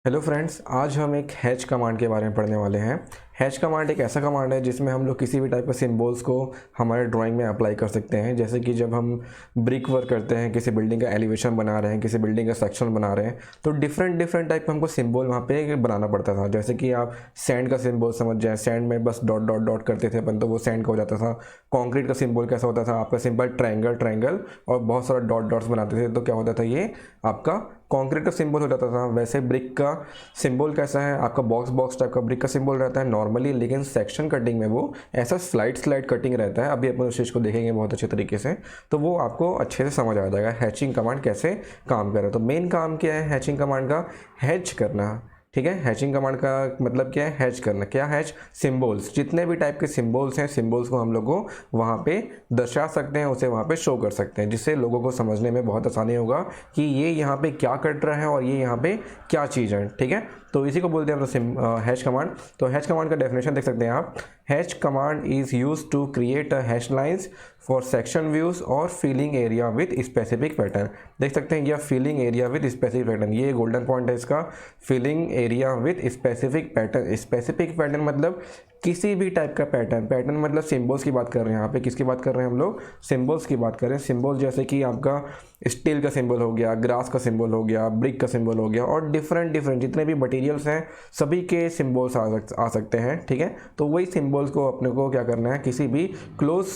Hello friends, आज हम एक हैच कमांड के बारे में पढ़ने वाले हैं। हैच कमांड एक ऐसा कमांड है जिसमें हम लोग किसी भी टाइप के सिंबल्स को हमारे ड्राइंग में अप्लाई कर सकते हैं। जैसे कि जब हम ब्रिक वर्क करते हैं, किसी बिल्डिंग का एलिवेशन बना रहे हैं, किसी बिल्डिंग का सेक्शन बना रहे हैं, तो डिफरेंट टाइप का हमको सिंबल वहाँ पे बनाना पड़ता था। जैसे कि आप सैंड का सिंबल समझ जाए, सैंड में बस डॉट डॉट डॉट करते थे अपन, तो वो सैंड का हो जाता था। कॉन्क्रीट का सिंबल कैसा होता था, आपका सिंपल ट्रायंगल ट्रायंगल और बहुत सारा डॉट डॉट्स बनाते थे, तो क्या होता था, ये आपका कॉन्क्रीट का सिंबल हो जाता था। वैसे ब्रिक का सिंबल कैसा है, आपका बॉक्स बॉक्स टाइप का ब्रिक का सिंबल रहता है नॉर्मली, लेकिन सेक्शन कटिंग में वो ऐसा स्लाइड कटिंग रहता है। अभी अपन उस चीज़ को देखेंगे बहुत अच्छे तरीके से, तो वो आपको अच्छे से समझ आ जाएगा हैचिंग कमांड कैसे काम करे। तो मेन काम क्या है हैचिंग कमांड का, हैच करना। ठीक है, हैचिंग कमांड का मतलब क्या है, हैच करना। क्या हैच, सिंबल्स, जितने भी टाइप के सिंबल्स हैं, सिंबल्स को हम लोग को वहाँ पे दर्शा सकते हैं, उसे वहाँ पे शो कर सकते हैं, जिससे लोगों को समझने में बहुत आसानी होगा कि ये यहाँ पे क्या कट रहा है और ये यहाँ पे क्या चीज़ है। ठीक है, तो इसी को बोलते हैं हम लोग हैच कमांड। तो हैच कमांड का डेफिनेशन देख सकते हैं आप। Hatch command is use to create a hash lines for section views और filling area with specific pattern. देख सकते हैं, यह filling area with specific pattern, ये गोल्डन पॉइंट है इसका। Filling area with specific pattern, specific pattern मतलब किसी भी टाइप का पैटर्न। पैटर्न मतलब सिंबल्स की बात कर रहे हैं यहाँ पे, किसकी बात कर रहे हैं हम लोग, सिंबल्स की बात कर रहे हैं। सिंबल जैसे कि आपका स्टील का सिंबल हो गया, ग्रास का सिंबल हो गया, ब्रिक का सिंबल हो गया, और डिफरेंट जितने भी मटेरियल्स हैं सभी के सिंबल्स आ सकते हैं। ठीक है, तो वही सिंबल्स को अपने को क्या करना है, किसी भी क्लोज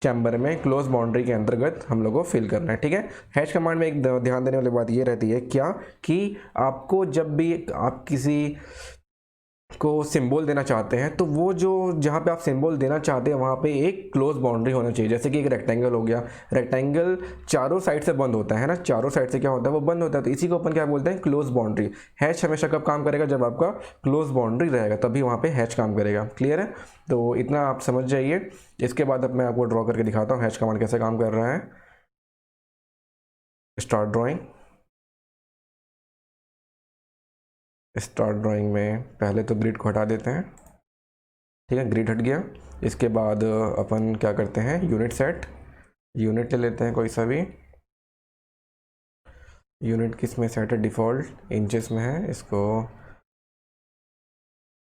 चैम्बर में, क्लोज बाउंड्री के अंतर्गत हम लोग को फिल करना है। ठीक है, हैश कमांड में एक ध्यान देने वाली बात ये रहती है क्या, कि आपको जब भी आप किसी को सिंबल देना चाहते हैं, तो वो जो जहाँ पे आप सिंबल देना चाहते हैं वहाँ पे एक क्लोज बाउंड्री होना चाहिए। जैसे कि एक रेक्टेंगल हो गया, रेक्टेंगल चारों साइड से बंद होता है ना, चारों साइड से क्या होता है, वो बंद होता है, तो इसी को अपन क्या बोलते हैं, क्लोज बाउंड्री। हैच हमेशा कब काम करेगा, जब आपका क्लोज बाउंड्री रहेगा, तभी वहाँ पे हैच काम करेगा। क्लियर है, तो इतना आप समझ जाइए। इसके बाद अब मैं आपको ड्रॉ करके दिखाता हूँ हैच कमांड कैसे काम कर रहा है। Start drawing. स्टार्ट ड्राइंग में पहले तो ग्रिड को हटा देते हैं। ठीक है, ग्रिड हट गया। इसके बाद अपन क्या करते हैं, यूनिट सेट, यूनिट ले लेते हैं कोई सा भी। यूनिट किस में सेट है, डिफ़ॉल्ट इंचेस में है, इसको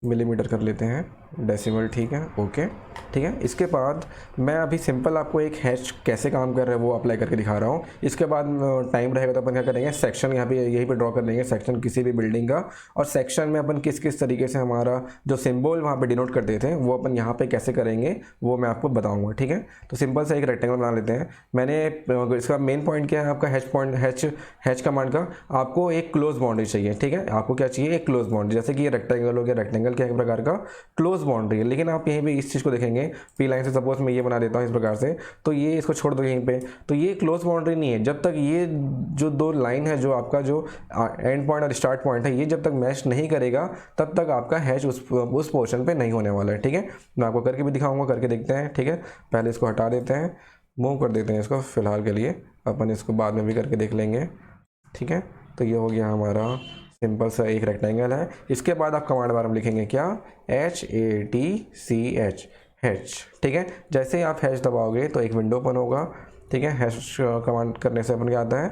मिलीमीटर कर लेते हैं, डेसिमल। ठीक है, ओके। ठीक है, इसके बाद मैं अभी सिंपल आपको एक हैच कैसे काम कर रहा है वो अप्लाई करके दिखा रहा हूँ। इसके बाद टाइम रहेगा तो अपन क्या करेंगे, सेक्शन यहाँ पे यहीं पे ड्रॉ कर लेंगे, सेक्शन किसी भी बिल्डिंग का। और सेक्शन में अपन किस किस तरीके से हमारा जो सिंबल वहाँ पे डिनोट करते थे वो अपन यहाँ पे कैसे करेंगे वो मैं आपको बताऊँगा। ठीक है, तो सिंपल से एक रेक्टेंगल बना लेते हैं। मैंने इसका मेन पॉइंट क्या है आपका, हैच पॉइंट, हैच कमांड का आपको एक क्लोज बाउंड्री चाहिए। ठीक है, आपको क्या चाहिए, एक क्लोज बाउंड्री। जैसे कि ये रेक्टेंगल हो गया, रेक्टेंगल क्या एक प्रकार का क्लोज बाउंड्री है। लेकिन आप यहीं पे इस चीज़ को देखेंगे, पी लाइन से सपोज मैं ये बना देता हूँ इस प्रकार से, तो ये इसको छोड़ दो यहीं पे, तो ये क्लोज बाउंड्री नहीं है जब तक ये जो दो लाइन है, जो आपका जो एंड पॉइंट और स्टार्ट पॉइंट है, ये जब तक मैच नहीं करेगा तब तक आपका हैच उस पोर्शन पे नहीं होने वाला है। ठीक है, मैं आपको करके भी दिखाऊंगा, करके देखते हैं। ठीक है, पहले इसको हटा देते हैं, मूव कर देते हैं इसको फिलहाल के लिए, अपन इसको बाद में भी करके देख लेंगे। ठीक है, तो ये हो गया हमारा सिंपल सा एक रेक्टेंगल है। इसके बाद आप कमांड बार में लिखेंगे क्या, HATCH, हैच। ठीक है, जैसे ही आप हैच दबाओगे तो एक विंडो ओपन होगा। ठीक है, हैच कमांड करने से अपन क्या आता है,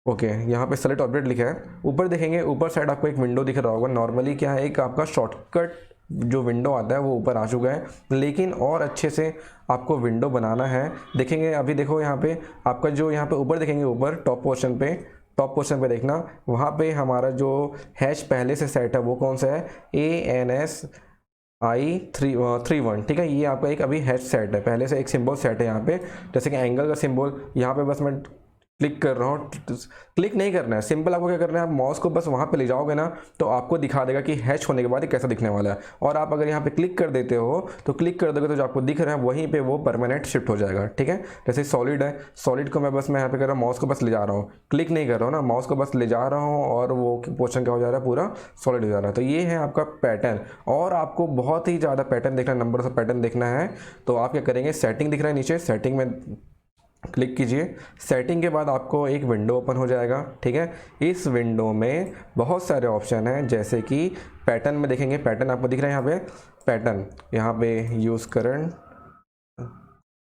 ओके, यहाँ पे सेलेक्ट ऑब्जेक्ट लिखा है, ऊपर देखेंगे, ऊपर साइड आपको एक विंडो दिख रहा होगा। नॉर्मली क्या है, एक आपका शॉर्टकट जो विंडो आता है वो ऊपर आ चुका है, लेकिन और अच्छे से आपको विंडो बनाना है। देखेंगे अभी, देखो यहाँ पे आपका जो यहाँ पे ऊपर देखेंगे, ऊपर टॉप पोर्शन पे देखना, वहाँ पे हमारा जो हैश पहले से सेट है वो कौन सा है, ANSI31। ठीक है, ये आपका एक अभी हैश सेट है, पहले से एक सिंबल सेट है यहाँ पे। जैसे कि एंगल का सिंबल, यहाँ पे बस मैं क्लिक कर रहा हूँ, क्लिक नहीं करना है, सिंपल आपको क्या करना है, आप माउस को बस वहाँ पे ले जाओगे ना तो आपको दिखा देगा कि हैच होने के बाद ये कैसा दिखने वाला है। और आप अगर यहाँ पे क्लिक कर देते हो, तो क्लिक कर दोगे तो जो आपको दिख रहा है वहीं पे वो परमानेंट शिफ्ट हो जाएगा। ठीक है, जैसे सॉलिड है, सॉलिड को मैं यहाँ पे कर रहा हूँ, माउस को बस ले जा रहा हूँ, क्लिक नहीं कर रहा हूँ ना, माउस को बस ले जा रहा हूँ और वो पोर्शन क्या हो जा रहा है, पूरा सॉलिड हो जा रहा है। तो ये है आपका पैटर्न, और आपको बहुत ही ज़्यादा पैटर्न देखना, नंबर ऑफ पैटर्न देखना है, तो आप क्या करेंगे, सेटिंग दिख रहा है नीचे, सेटिंग में क्लिक कीजिए। सेटिंग के बाद आपको एक विंडो ओपन हो जाएगा। ठीक है, इस विंडो में बहुत सारे ऑप्शन हैं, जैसे कि पैटर्न में देखेंगे, पैटर्न आपको दिख रहा है यहाँ पे, पैटर्न यहाँ पे यूज़ करंट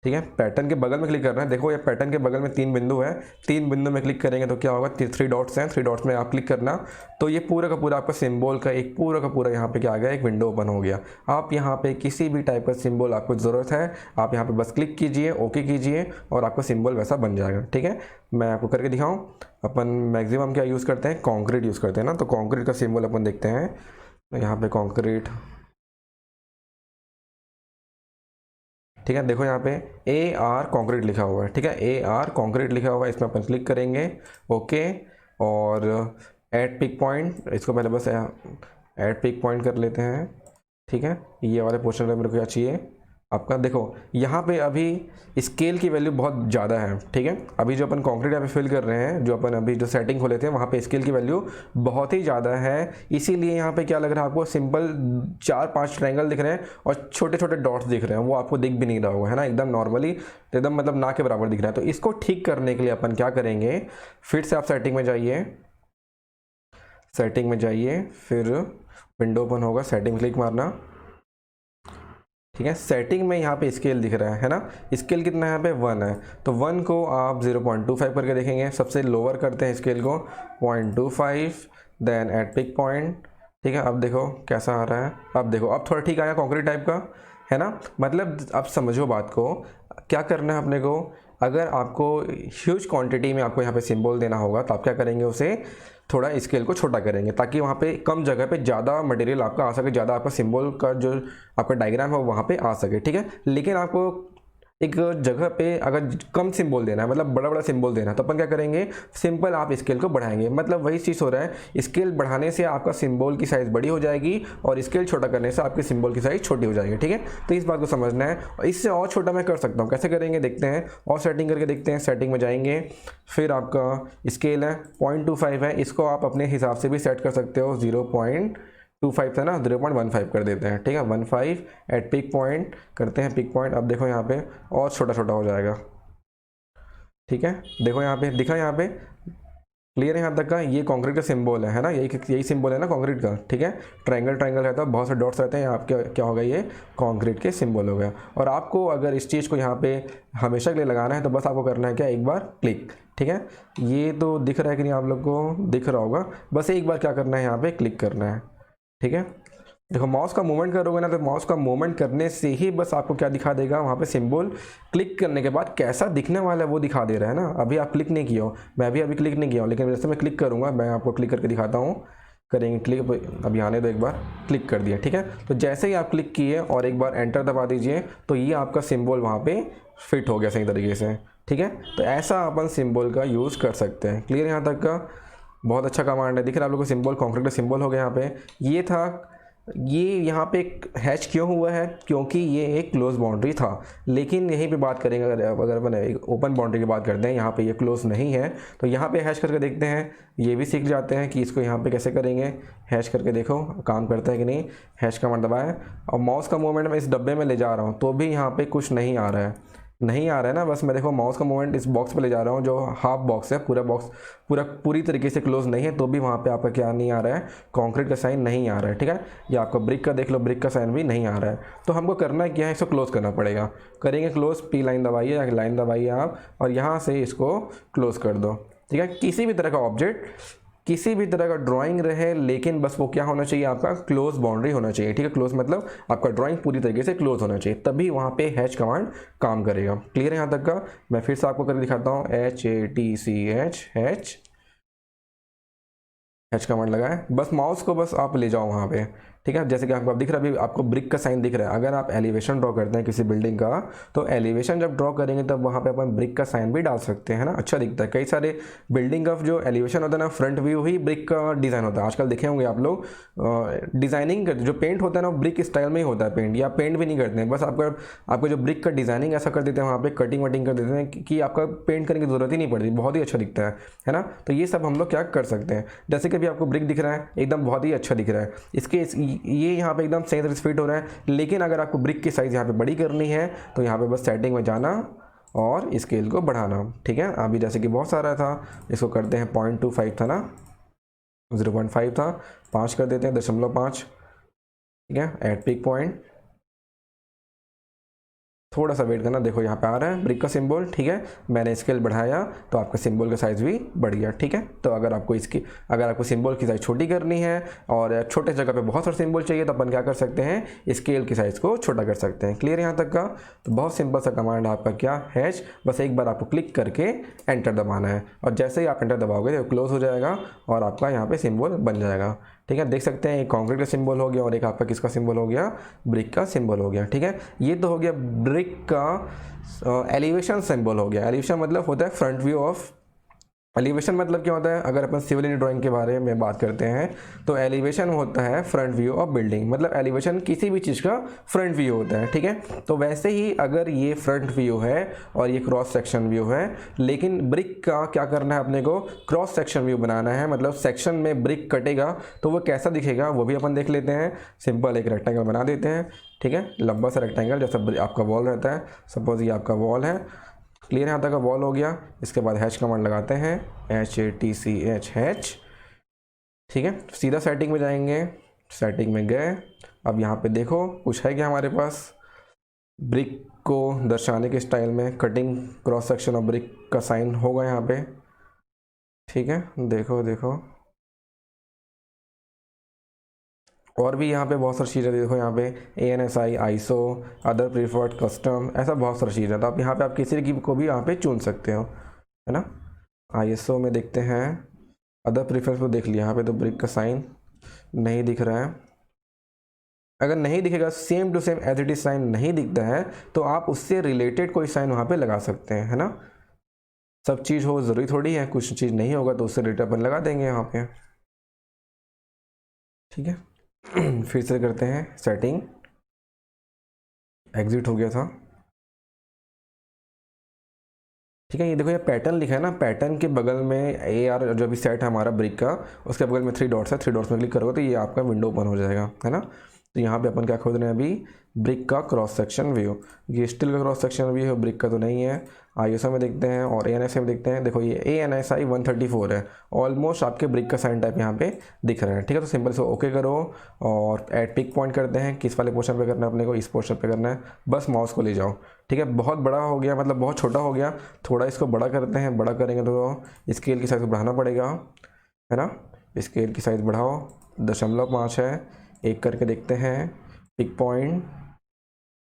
ठीक है, पैटर्न के बगल में क्लिक करना है। देखो ये पैटर्न के बगल में 3 बिंदु है, 3 बिंदु में क्लिक करेंगे तो क्या होगा, 3 डॉट्स हैं, 3 डॉट्स में आप क्लिक करना, तो ये पूरा का पूरा आपका सिंबल का एक पूरा का पूरा यहाँ पे क्या आ गया, एक विंडो ओपन हो गया। आप यहाँ पे किसी भी टाइप का सिंबल आपको ज़रूरत है, आप यहाँ पे बस क्लिक कीजिए, ओके कीजिए और आपका सिंबल वैसा बन जाएगा। ठीक है, मैं आपको करके दिखाऊँ। अपन मैक्सिमम क्या यूज़ करते हैं, कॉन्क्रीट यूज़ करते हैं ना, तो कॉन्क्रीट का सिंबल अपन देखते हैं। तो यहाँ पे कॉन्क्रीट, ठीक है, देखो यहाँ पे AR कॉन्क्रीट लिखा हुआ है। ठीक है, AR कॉन्क्रीट लिखा हुआ है, इसमें अपन क्लिक करेंगे, ओके। और ऐड पिक पॉइंट, इसको पहले बस ऐड पिक पॉइंट कर लेते हैं। ठीक है, ये वाले पोर्शन में मेरे को क्या चाहिए आपका, देखो यहाँ पे अभी स्केल की वैल्यू बहुत ज़्यादा है। ठीक है, अभी जो अपन कंक्रीट यहाँ पे फिल कर रहे हैं, जो अपन अभी जो सेटिंग खोले थे वहाँ पे स्केल की वैल्यू बहुत ही ज़्यादा है, इसीलिए यहाँ पे क्या लग रहा है आपको, सिंपल 4-5 ट्रायंगल दिख रहे हैं और छोटे छोटे डॉट्स दिख रहे हैं, वो आपको दिख भी नहीं रहा होगा, है ना, एकदम नॉर्मली, एकदम मतलब ना के बराबर दिख रहा है। तो इसको ठीक करने के लिए अपन क्या करेंगे, फिर से आप सेटिंग में जाइए, सेटिंग में जाइए, फिर विंडो ओपन होगा, सेटिंग क्लिक मारना। ठीक है, सेटिंग में यहाँ पे स्केल दिख रहा है ना, स्केल कितना है यहाँ पे 1 है, तो 1 को आप 0.25 करके देखेंगे, सबसे लोअर करते हैं स्केल को 0.25, देन एट पिक पॉइंट। ठीक है, अब देखो कैसा आ रहा है, अब देखो अब थोड़ा ठीक आया कॉन्क्रीट टाइप का, है ना। मतलब अब समझो बात को, क्या करना है अपने को, अगर आपको ह्यूज क्वांटिटी में आपको यहाँ पे सिंबल देना होगा तो आप क्या करेंगे, उसे थोड़ा स्केल को छोटा करेंगे, ताकि वहाँ पे कम जगह पे ज़्यादा मटेरियल आपका आ सके, ज़्यादा आपका सिंबल का जो आपका डायग्राम है वहाँ पे आ सके। ठीक है, लेकिन आपको एक जगह पे अगर कम सिंबल देना है, मतलब बड़ा बड़ा सिंबल देना है, तो अपन क्या करेंगे, सिंपल आप स्केल को बढ़ाएंगे। मतलब वही चीज़ हो रहा है, स्केल बढ़ाने से आपका सिंबल की साइज़ बड़ी हो जाएगी और स्केल छोटा करने से आपके सिंबल की साइज़ छोटी हो जाएगी। ठीक है, तो इस बात को समझना है, और इससे और छोटा मैं कर सकता हूँ, कैसे करेंगे देखते हैं, और सेटिंग करके देखते हैं। सेटिंग में जाएंगे, फिर आपका स्केल है 0.25 है, इसको आप अपने हिसाब से भी सेट कर सकते हो, 0.25 था ना, 0.15 कर देते हैं। ठीक है, 15 एट पिक पॉइंट करते हैं, पिक पॉइंट। अब देखो यहाँ पे और छोटा छोटा हो जाएगा। ठीक है, देखो यहाँ पे दिखा, यहाँ पे क्लियर है यहाँ तक का, ये कंक्रीट का सिंबल है ना, यही सिंबल है ना कंक्रीट का। ठीक है, ट्रायंगल ट्रायंगल रहता है, बहुत से डॉट्स रहते हैं, आपके क्या होगा, ये कंक्रीट के सिंबल हो गया। और आपको अगर इस चीज़ को यहाँ पे हमेशा के लिए लगाना है तो बस आपको करना है क्या, एक बार क्लिक। ठीक है, ये तो दिख रहा है कि नहीं, आप लोग को दिख रहा होगा, बस एक बार क्या करना है, यहाँ पे क्लिक करना है। ठीक है, देखो माउस का मूवमेंट करोगे ना, तो माउस का मूवमेंट करने से ही बस आपको क्या दिखा देगा, वहाँ पे सिंबल क्लिक करने के बाद कैसा दिखने वाला है वो दिखा दे रहा है ना। अभी आप क्लिक नहीं किया हो, मैं भी अभी क्लिक नहीं किया हूँ, लेकिन जैसे मैं क्लिक करूँगा, मैं आपको क्लिक करके दिखाता हूँ, करेंगे क्लिक, अभी आने दो, एक बार क्लिक कर दिया। ठीक है, तो जैसे ही आप क्लिक किए और एक बार एंटर दबा दीजिए, तो ये आपका सिंबल वहाँ पर फिट हो गया सही तरीके से। ठीक है, तो ऐसा अपन सिंबल का यूज़ कर सकते हैं। क्लियर यहाँ तक का, बहुत अच्छा कमांड है। दिख रहा है आप लोग को सिंबल, कॉन्क्रीट का सिंबल हो गया यहाँ पे। ये था, ये यहाँ पे एक हैच क्यों हुआ है, क्योंकि ये एक क्लोज बाउंड्री था, लेकिन यहीं पे बात करेंगे, अगर अपन एक ओपन बाउंड्री की बात करते हैं, यहाँ पे ये क्लोज नहीं है, तो यहाँ पे हैश करके देखते हैं, ये भी सीख जाते हैं कि इसको यहाँ पे कैसे करेंगे। हैश करके देखो काम करता है कि नहीं, हैश कमांड दबाएं और माउस का मूवमेंट मैं इस डब्बे में ले जा रहा हूँ तो भी यहाँ पे कुछ नहीं आ रहा है, नहीं आ रहा है ना। बस मैं देखो माउस का मूवमेंट इस बॉक्स पे ले जा रहा हूँ, जो हाफ बॉक्स है, पूरा बॉक्स पूरी तरीके से क्लोज नहीं है, तो भी वहाँ पे आपका क्या नहीं आ रहा है, कंक्रीट का साइन नहीं आ रहा है। ठीक है, या आपका ब्रिक का देख लो, ब्रिक का साइन भी नहीं आ रहा है। तो हमको करना क्या है, इसको क्लोज करना पड़ेगा। करेंगे क्लोज, पी लाइन दबाइए या लाइन दबाइए आप, और यहाँ से इसको क्लोज कर दो। ठीक है, किसी भी तरह का ऑब्जेक्ट, किसी भी तरह का ड्राइंग रहे, लेकिन बस वो क्या होना चाहिए, आपका क्लोज बाउंड्री होना चाहिए। ठीक है, क्लोज मतलब आपका ड्राइंग पूरी तरीके से क्लोज होना चाहिए, तभी वहाँ पे हैच कमांड काम करेगा। क्लियर है यहाँ तक का, मैं फिर से आपको करके दिखाता हूँ, HATCH हैच कमांड लगाएं, बस माउस को बस आप ले जाओ वहाँ पे। ठीक है, जैसे कि आपको दिख रहा है, अभी आपको ब्रिक का साइन दिख रहा है। अगर आप एलिवेशन ड्रॉ करते हैं किसी बिल्डिंग का, तो एलिवेशन जब ड्रॉ करेंगे तब वहाँ पे अपन ब्रिक का साइन भी डाल सकते हैं ना, अच्छा दिखता है। कई सारे बिल्डिंग का जो एलिवेशन होता है ना, फ्रंट व्यू ही ब्रिक का डिज़ाइन होता है। आजकल देखे होंगे आप लोग, डिज़ाइनिंग जो पेंट होता है ना, ब्रिक स्टाइल में ही होता है पेंट, या पेंट भी नहीं करते हैं, बस आपका जो ब्रिक का डिज़ाइनिंग ऐसा कर देते हैं, वहाँ पे कटिंग वटिंग कर देते हैं कि आपका पेंट करने की ज़रूरत ही नहीं पड़ती, बहुत ही अच्छा दिखता है ना। तो ये सब हम लोग क्या कर सकते हैं, जैसे कि अभी आपको ब्रिक दिख रहा है, एकदम बहुत ही अच्छा दिख रहा है, ये यहाँ पे एकदम सही तरह से फिट हो रहा है। लेकिन अगर आपको ब्रिक की साइज़ यहाँ पे बड़ी करनी है, तो यहाँ पे बस सेटिंग में जाना और स्केल को बढ़ाना। ठीक है, अभी जैसे कि बहुत सारा था, इसको करते हैं 0.25 था ना, 0.5 था, 5 कर देते हैं, 0.5। ठीक है, एट पिक पॉइंट, थोड़ा सा वेट करना, देखो यहाँ पे आ रहा है ब्रिक का सिंबल, ठीक है। मैंने स्केल बढ़ाया तो आपका सिंबल का साइज़ भी बढ़ गया, ठीक है। तो अगर आपको सिंबल की साइज़ छोटी करनी है और छोटे जगह पे बहुत सारे सिंबल चाहिए तो अपन क्या कर सकते हैं, स्केल की साइज़ को छोटा कर सकते हैं। क्लियर यहाँ तक का? तो बहुत सिंपल सा कमांड आपका क्या हैश, बस एक बार आपको क्लिक करके एंटर दबाना है और जैसे ही आप एंटर दबाओगे तो क्लोज हो जाएगा और आपका यहाँ पे सिंबल बन जाएगा, ठीक है। देख सकते हैं एक कॉन्क्रीट का सिंबल हो गया और एक आपका किसका सिंबल हो गया, ब्रिक का सिंबल हो गया, ठीक है। ये तो हो गया ब्रिक का एलिवेशन सिंबल हो गया। एलिवेशन मतलब होता है फ्रंट व्यू ऑफ, एलिवेशन मतलब क्या होता है, अगर अपन सिविल इंजीनियरिंग ड्राइंग के बारे में बात करते हैं तो एलिवेशन होता है फ्रंट व्यू ऑफ बिल्डिंग, मतलब एलिवेशन किसी भी चीज़ का फ्रंट व्यू होता है, ठीक है। तो वैसे ही अगर ये फ्रंट व्यू है और ये क्रॉस सेक्शन व्यू है, लेकिन ब्रिक का क्या करना है अपने को, क्रॉस सेक्शन व्यू बनाना है, मतलब सेक्शन में ब्रिक कटेगा तो वो कैसा दिखेगा वो भी अपन देख लेते हैं। सिंपल एक रेक्टेंगल बना देते हैं, ठीक है, लंबा सा रेक्टेंगल जैसा आपका वॉल रहता है। सपोज ये आपका वॉल है, क्लियर यहाँ तक का वॉल हो गया। इसके बाद हैश कमांड लगाते हैं, HATCH हैच, ठीक है। सीधा सेटिंग में जाएंगे, सेटिंग में गए। अब यहाँ पे देखो कुछ है क्या हमारे पास, ब्रिक को दर्शाने के स्टाइल में कटिंग क्रॉस सेक्शन और ब्रिक का साइन होगा यहाँ पे, ठीक है। देखो और भी यहाँ पे बहुत सारी चीज़ें देखो, यहाँ पे ANSI, ISO, other preferred, custom, ऐसा बहुत सारी चीज़ें। तो आप यहाँ पे आप किसी की को भी यहाँ पे चुन सकते हो, है ना। ISO में देखते हैं, अदर प्रीफर्ड को देख लिया, यहाँ पे तो ब्रिक का साइन नहीं दिख रहा है। अगर नहीं दिखेगा, same to same as it is sign नहीं दिखता है तो आप उससे रिलेटेड कोई साइन वहाँ पे लगा सकते हैं, है ना। सब चीज़ हो ज़रूरी थोड़ी है, कुछ चीज़ नहीं होगा तो उससे रिलेटेड अपन लगा देंगे यहाँ पे, ठीक है। फिर से करते हैं सेटिंग, एग्जिट हो गया था, ठीक है। ये देखो ये पैटर्न लिखा है ना, पैटर्न के बगल में AR जो भी सेट है हमारा ब्रिक का, उसके बगल में 3 डॉट्स है, 3 डॉट्स में क्लिक करोगे तो ये आपका विंडो ओपन हो जाएगा, है ना। तो यहाँ पे अपन क्या खोज रहे हैं अभी, ब्रिक का क्रॉस सेक्शन व्यू। ये स्टील का क्रॉस सेक्शन व्यू है, ब्रिक का तो नहीं है। ISO में देखते हैं और ANSI में देखते हैं। देखो ये ANSI 134 है, ऑलमोस्ट आपके ब्रिक का साइन टाइप यहाँ पे दिख रहा है, ठीक है। तो सिंपल से ओके करो और ऐड पिक पॉइंट करते हैं, किस वाले पोर्शन पे करना है अपने को, इस पोर्शन पे करना है, बस माउस को ले जाओ, ठीक है। बहुत बड़ा हो गया, मतलब बहुत छोटा हो गया, थोड़ा इसको बड़ा करते हैं। बड़ा करेंगे तो स्केल की साइज़ बढ़ाना पड़ेगा, है ना। स्केल की साइज़ बढ़ाओ, 0.5 है, एक करके देखते हैं। पिक पॉइंट,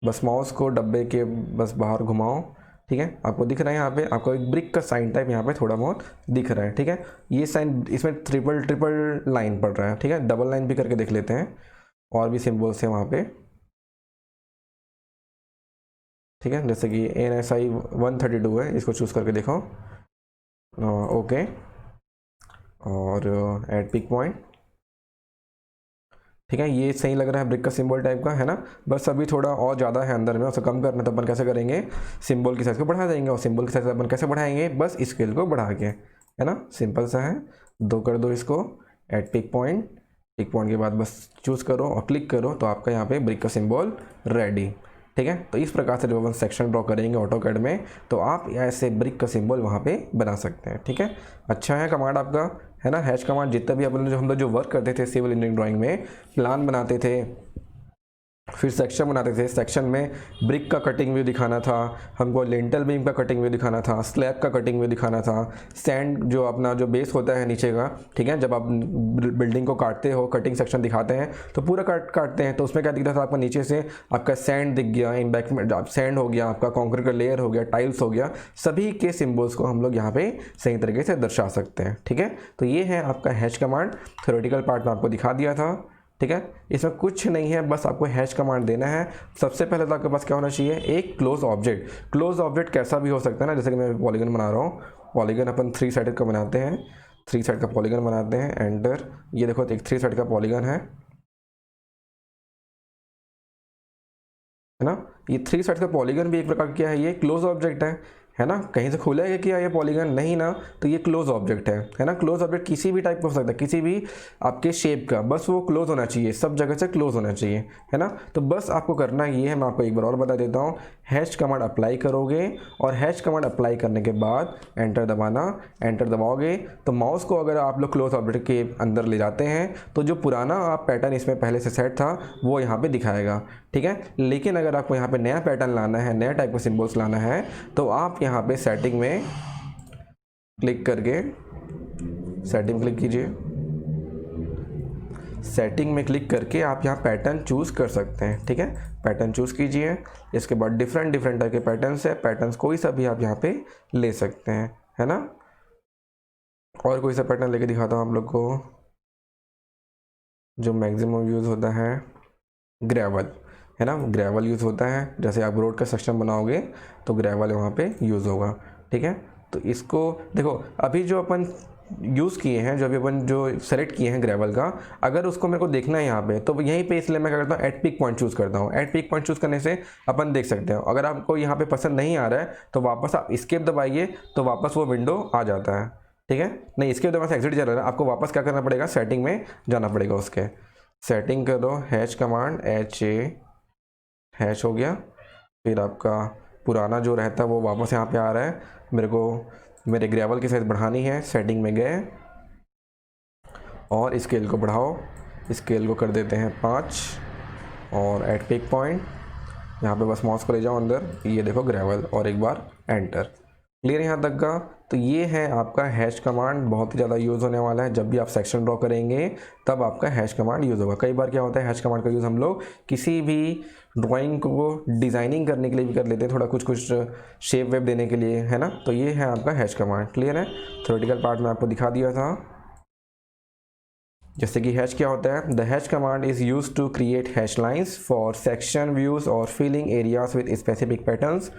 बस माउस को डब्बे के बस बाहर घुमाओ, ठीक है। आपको दिख रहा है यहाँ पे, आपको एक ब्रिक का साइन टाइप यहाँ पे थोड़ा बहुत दिख रहा है, ठीक है। ये साइन इसमें ट्रिपल लाइन पड़ रहा है, ठीक है। डबल लाइन भी करके देख लेते हैं, और भी सिम्बल्स हैं वहाँ पे, ठीक है। जैसे कि ANSI 132 है, इसको चूज़ करके देखो, ओके, और ऐड पिक पॉइंट, ठीक है। ये सही लग रहा है ब्रिक का सिंबल टाइप का, है ना। बस अभी थोड़ा और ज़्यादा है अंदर में, उसे कम करना है तो अपन कैसे करेंगे, सिंबल की साइज़ को बढ़ा देंगे। और सिंबल की साइज़ अपन कैसे बढ़ाएंगे, बस स्केल को बढ़ा के, है ना। सिंपल सा है, 2 कर दो इसको, add pick point, pick point के बाद बस चूज़ करो और क्लिक करो तो आपका यहाँ पे ब्रिक का सिंबल रेडी, ठीक है। तो इस प्रकार से जब अपन सेक्शन ड्रॉ करेंगे AutoCAD में तो आप ऐसे ब्रिक का सिंबल वहाँ पे बना सकते हैं, ठीक है। अच्छा है कमांड आपका, है ना। हैश कमांड जितना भी अपन हम लोग जो वर्क करते थे सिविल इंजीनियरिंग ड्राइंग में, प्लान बनाते थे, फिर सेक्शन बनाते थे, सेक्शन में ब्रिक का कटिंग व्यू दिखाना था हमको, लिंटल बीम का कटिंग व्यू दिखाना था, स्लैब का कटिंग व्यू दिखाना था, सैंड जो अपना जो बेस होता है नीचे का, ठीक है। जब आप बिल्डिंग को काटते हो, कटिंग सेक्शन दिखाते हैं तो पूरा काटते हैं, तो उसमें क्या दिखता था आपका, नीचे से आपका सैंड दिख गया, इम्बैक्ट सैंड हो गया, आपका कॉन्क्रीट का लेयर हो गया, टाइल्स हो गया, सभी के सिम्बल्स को हम लोग यहाँ पे सही तरीके से दर्शा सकते हैं, ठीक है। तो ये है आपका हैश कमांड, थ्योरेटिकल पार्ट में आपको दिखा दिया था, ठीक है। इसमें कुछ नहीं है, बस आपको हैश कमांड देना है। सबसे पहले तो आपके पास क्या होना चाहिए, एक क्लोज ऑब्जेक्ट। क्लोज ऑब्जेक्ट कैसा भी हो सकता है ना, जैसे कि मैं पॉलीगन बना रहा हूँ, पॉलीगन अपन 3 साइडेड का बनाते हैं, 3 साइड का पॉलीगन बनाते हैं, एंटर। ये देखो एक 3 साइड का पॉलीगन है ना। ये 3 साइड का पॉलीगन भी एक प्रकार का क्या है, ये क्लोज ऑब्जेक्ट है, है ना, कहीं से खुलेगा कि ये पॉलीगन नहीं ना, तो ये क्लोज ऑब्जेक्ट है ना। क्लोज ऑब्जेक्ट किसी भी टाइप का हो सकता है, किसी भी आपके शेप का, बस वो क्लोज होना चाहिए, सब जगह से क्लोज होना चाहिए, है ना। तो बस आपको करना ये है, मैं आपको एक बार और बता देता हूँ, हैश कमांड अप्लाई करोगे और हैश कमांड अप्लाई करने के बाद एंटर दबाना। एंटर दबाओगे तो माउस को अगर आप लोग क्लोज ऑब्जेक्ट के अंदर ले जाते हैं तो जो पुराना आप पैटर्न इसमें पहले से सेट था वो यहाँ पे दिखाएगा, ठीक है। लेकिन अगर आपको यहाँ पे नया पैटर्न लाना है, नया टाइप का सिंबल्स लाना है, तो आप यहाँ पे सेटिंग में क्लिक करके, सेटिंग क्लिक कीजिए, सेटिंग में क्लिक करके आप यहाँ पैटर्न चूज़ कर सकते हैं, ठीक है। पैटर्न चूज़ कीजिए, इसके बाद डिफरेंट टाइप के पैटर्न्स है, पैटर्न्स कोई सा भी आप यहाँ पे ले सकते हैं, है ना। और कोई सा पैटर्न लेके दिखाता हूँ आप लोग को जो मैक्सिमम यूज़ होता है, ग्रेवल, है ना। ग्रेवल यूज़ होता है, जैसे आप रोड का सेक्शन बनाओगे तो ग्रेवल वहाँ पे यूज़ होगा, ठीक है। तो इसको देखो, अभी जो अपन यूज़ किए हैं, जो अभी अपन जो सेलेक्ट किए हैं ग्रेवल का, अगर उसको मेरे को देखना है यहाँ पे, तो यहीं पे इसलिए मैं क्या करता हूँ, एड पिक पॉइंट चूज़ करता हूँ। एड पिक पॉइंट चूज़ करने से अपन देख सकते हैं। अगर आपको यहाँ पे पसंद नहीं आ रहा है तो वापस आप एस्केप दबाइए, तो वापस वो विंडो आ जाता है, ठीक है। नहीं, एस्केप दबाने से एग्जिट चल रहा है, आपको वापस क्या करना पड़ेगा, सेटिंग में जाना पड़ेगा। उसके सेटिंग कर दो, हैश कमांड, हैश हो गया। फिर आपका पुराना जो रहता है वो वापस यहाँ पे आ रहा है, मेरे को मेरे ग्रेवल की साइज़ बढ़ानी है। सेटिंग में गए और स्केल को बढ़ाओ, स्केल को कर देते हैं 5 और एड पिक पॉइंट, यहाँ पे बस माउस को ले जाओ अंदर, ये देखो ग्रेवल, और एक बार एंटर। क्लियर यहाँ तक का। तो ये है आपका हैश कमांड, बहुत ही ज़्यादा यूज़ होने वाला है। जब भी आप सेक्शन ड्रॉ करेंगे तब आपका हैश कमांड यूज़ होगा। कई बार क्या होता है, हैश कमांड का यूज़ हम लोग किसी भी ड्राइंग को डिज़ाइनिंग करने के लिए भी कर लेते हैं, थोड़ा कुछ शेप वेप देने के लिए, है ना। तो ये है आपका हैश कमांड। क्लियर है। थ्योरेटिकल पार्ट में आपको दिखा दिया था। जैसे कि हैश क्या होता है, the hash command is use to create hash lines for section views और filling areas with specific patterns.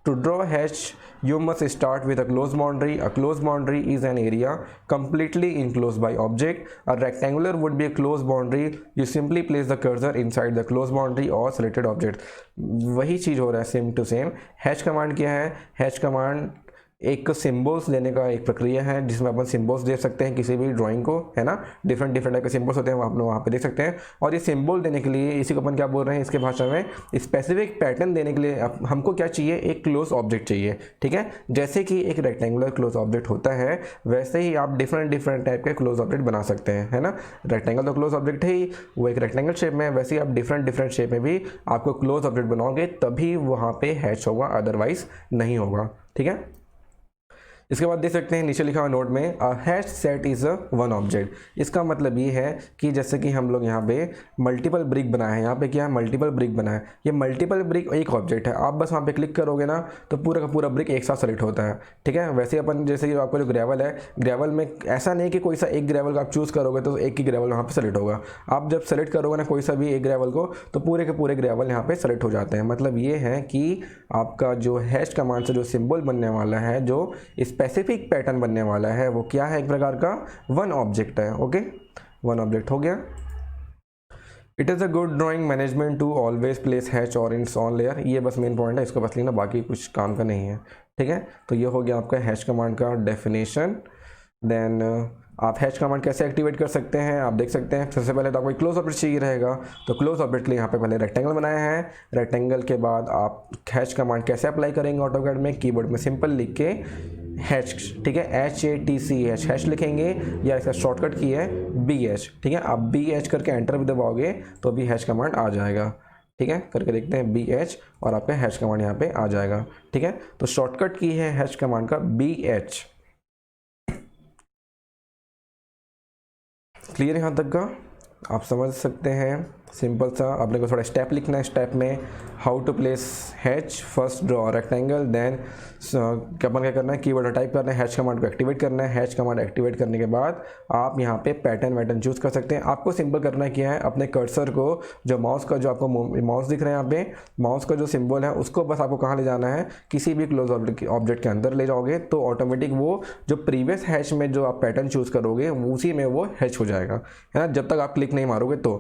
To draw a hash, you must start with a closed boundary. A closed boundary is an area completely enclosed by object. A rectangular would be a closed boundary. You simply place the cursor inside the closed boundary or selected object. वही चीज़ हो रहा है, same to same. Hash command क्या है, hash command एक symbols लेने का एक प्रक्रिया है, जिसमें अपन सिम्बल्स दे सकते हैं किसी भी ड्राइंग को, है ना। डिफरेंट टाइप के सिम्बल्स होते हैं, आप लोग वहाँ पे देख सकते हैं। और ये सिम्बल देने के लिए, इसी को अपन क्या बोल रहे हैं इसके भाषा में, स्पेसिफिक पैटर्न देने के लिए हमको क्या चाहिए, एक क्लोज ऑब्जेक्ट चाहिए, ठीक है। जैसे कि एक रेक्टेंगुलर क्लोज ऑब्जेक्ट होता है, वैसे ही आप डिफरेंट टाइप के क्लोज ऑब्जेक्ट बना सकते हैं, है ना। रेक्टेंगल तो क्लोज ऑब्जेक्ट है ही, वो एक रेक्टेंगल शेप में है, वैसे ही आप डिफरेंट शेप में भी आपको क्लोज ऑब्जेक्ट बनाओगे, तभी वहाँ पे हैश होगा, अदरवाइज नहीं होगा, ठीक है। इसके बाद देख सकते हैं नीचे लिखा हुआ नोट में, a hash set is a one object. इसका मतलब ये है कि जैसे कि हम लोग यहाँ पे मल्टीपल ब्रिक बनाए हैं, यहाँ पे क्या है, मल्टीपल ब्रिक बना है। ये मल्टीपल ब्रिक एक ऑब्जेक्ट है, आप बस वहाँ पे क्लिक करोगे ना तो पूरा का पूरा ब्रिक एक साथ सेलेक्ट होता है, ठीक है। वैसे अपन जैसे कि आपका जो ग्रेवल है, ग्रेवल में ऐसा नहीं कि कोई सा एक ग्रेवल का आप चूज़ करोगे तो एक ही ग्रेवल वहाँ पर सेलेक्ट होगा। आप जब सेलेक्ट करोगे ना कोई सा भी एक ग्रेवल को, तो पूरे के पूरे ग्रेवल यहाँ पर सेलेक्ट हो जाते हैं। मतलब ये है कि आपका जो हैश कमांड से जो सिंबल बनने वाला है, जो स्पेसिफिक पैटर्न बनने वाला है, वो क्या है, एक प्रकार का वन ऑब्जेक्ट है। ओके, वन ऑब्जेक्ट हो गया। It is a good drawing management to always place hash और इट्स ऑन लेयर। ये बस मेन पॉइंट है, इसको बस लेना, बाकी कुछ काम का नहीं है, ठीक है। तो ये हो गया आपका हैश कमांड का डेफिनेशन। देन आप हैश कमांड कैसे एक्टिवेट कर सकते हैं, आप देख सकते हैं। सबसे पहले तो आपको क्लोज ऑब्जेक्ट चाहिए रहेगा, तो क्लोज ऑब्जेक्ट के लिए यहाँ पे पहले रेक्टेंगल बनाया है। रेक्टेंगल के बाद आप हैश कमांड कैसे अप्लाई करेंगे ऑटोकैड में, कीबोर्ड में सिंपल लिख के हैश, ठीक है, HATCH हैश लिखेंगे, या इसका शॉर्टकट की है BH, ठीक है। आप BH करके एंटर भी दबाओगे तो अभी हैश कमांड आ जाएगा, ठीक है। करके देखते हैं BH, और आपका हैश कमांड यहाँ पे आ जाएगा, ठीक है। तो शॉर्टकट की है हैश कमांड का BH। क्लियर यहाँ तक का आप समझ सकते हैं। सिंपल सा अपने को थोड़ा स्टेप लिखना है। स्टेप में how to place hash, first draw rectangle, then अपन क्या करना है, कीवर्ड टाइप करना है, हैश कमांड को एक्टिवेट करना है। हैश कमांड एक्टिवेट करने के बाद आप यहाँ पे पैटर्न चूज़ कर सकते हैं। आपको सिंपल करना क्या है, अपने कर्सर को, जो माउस का, जो आपको माउस दिख रहा है यहाँ पे, माउस का जो सिंबल है उसको बस आपको कहाँ ले जाना है, किसी भी क्लोज ऑब्जेक्ट के अंदर ले जाओगे तो ऑटोमेटिक वो जो प्रीवियस हैश में जो आप पैटर्न चूज़ करोगे उसी में वो हैश हो जाएगा, है ना, जब तक आप क्लिक नहीं मारोगे तो।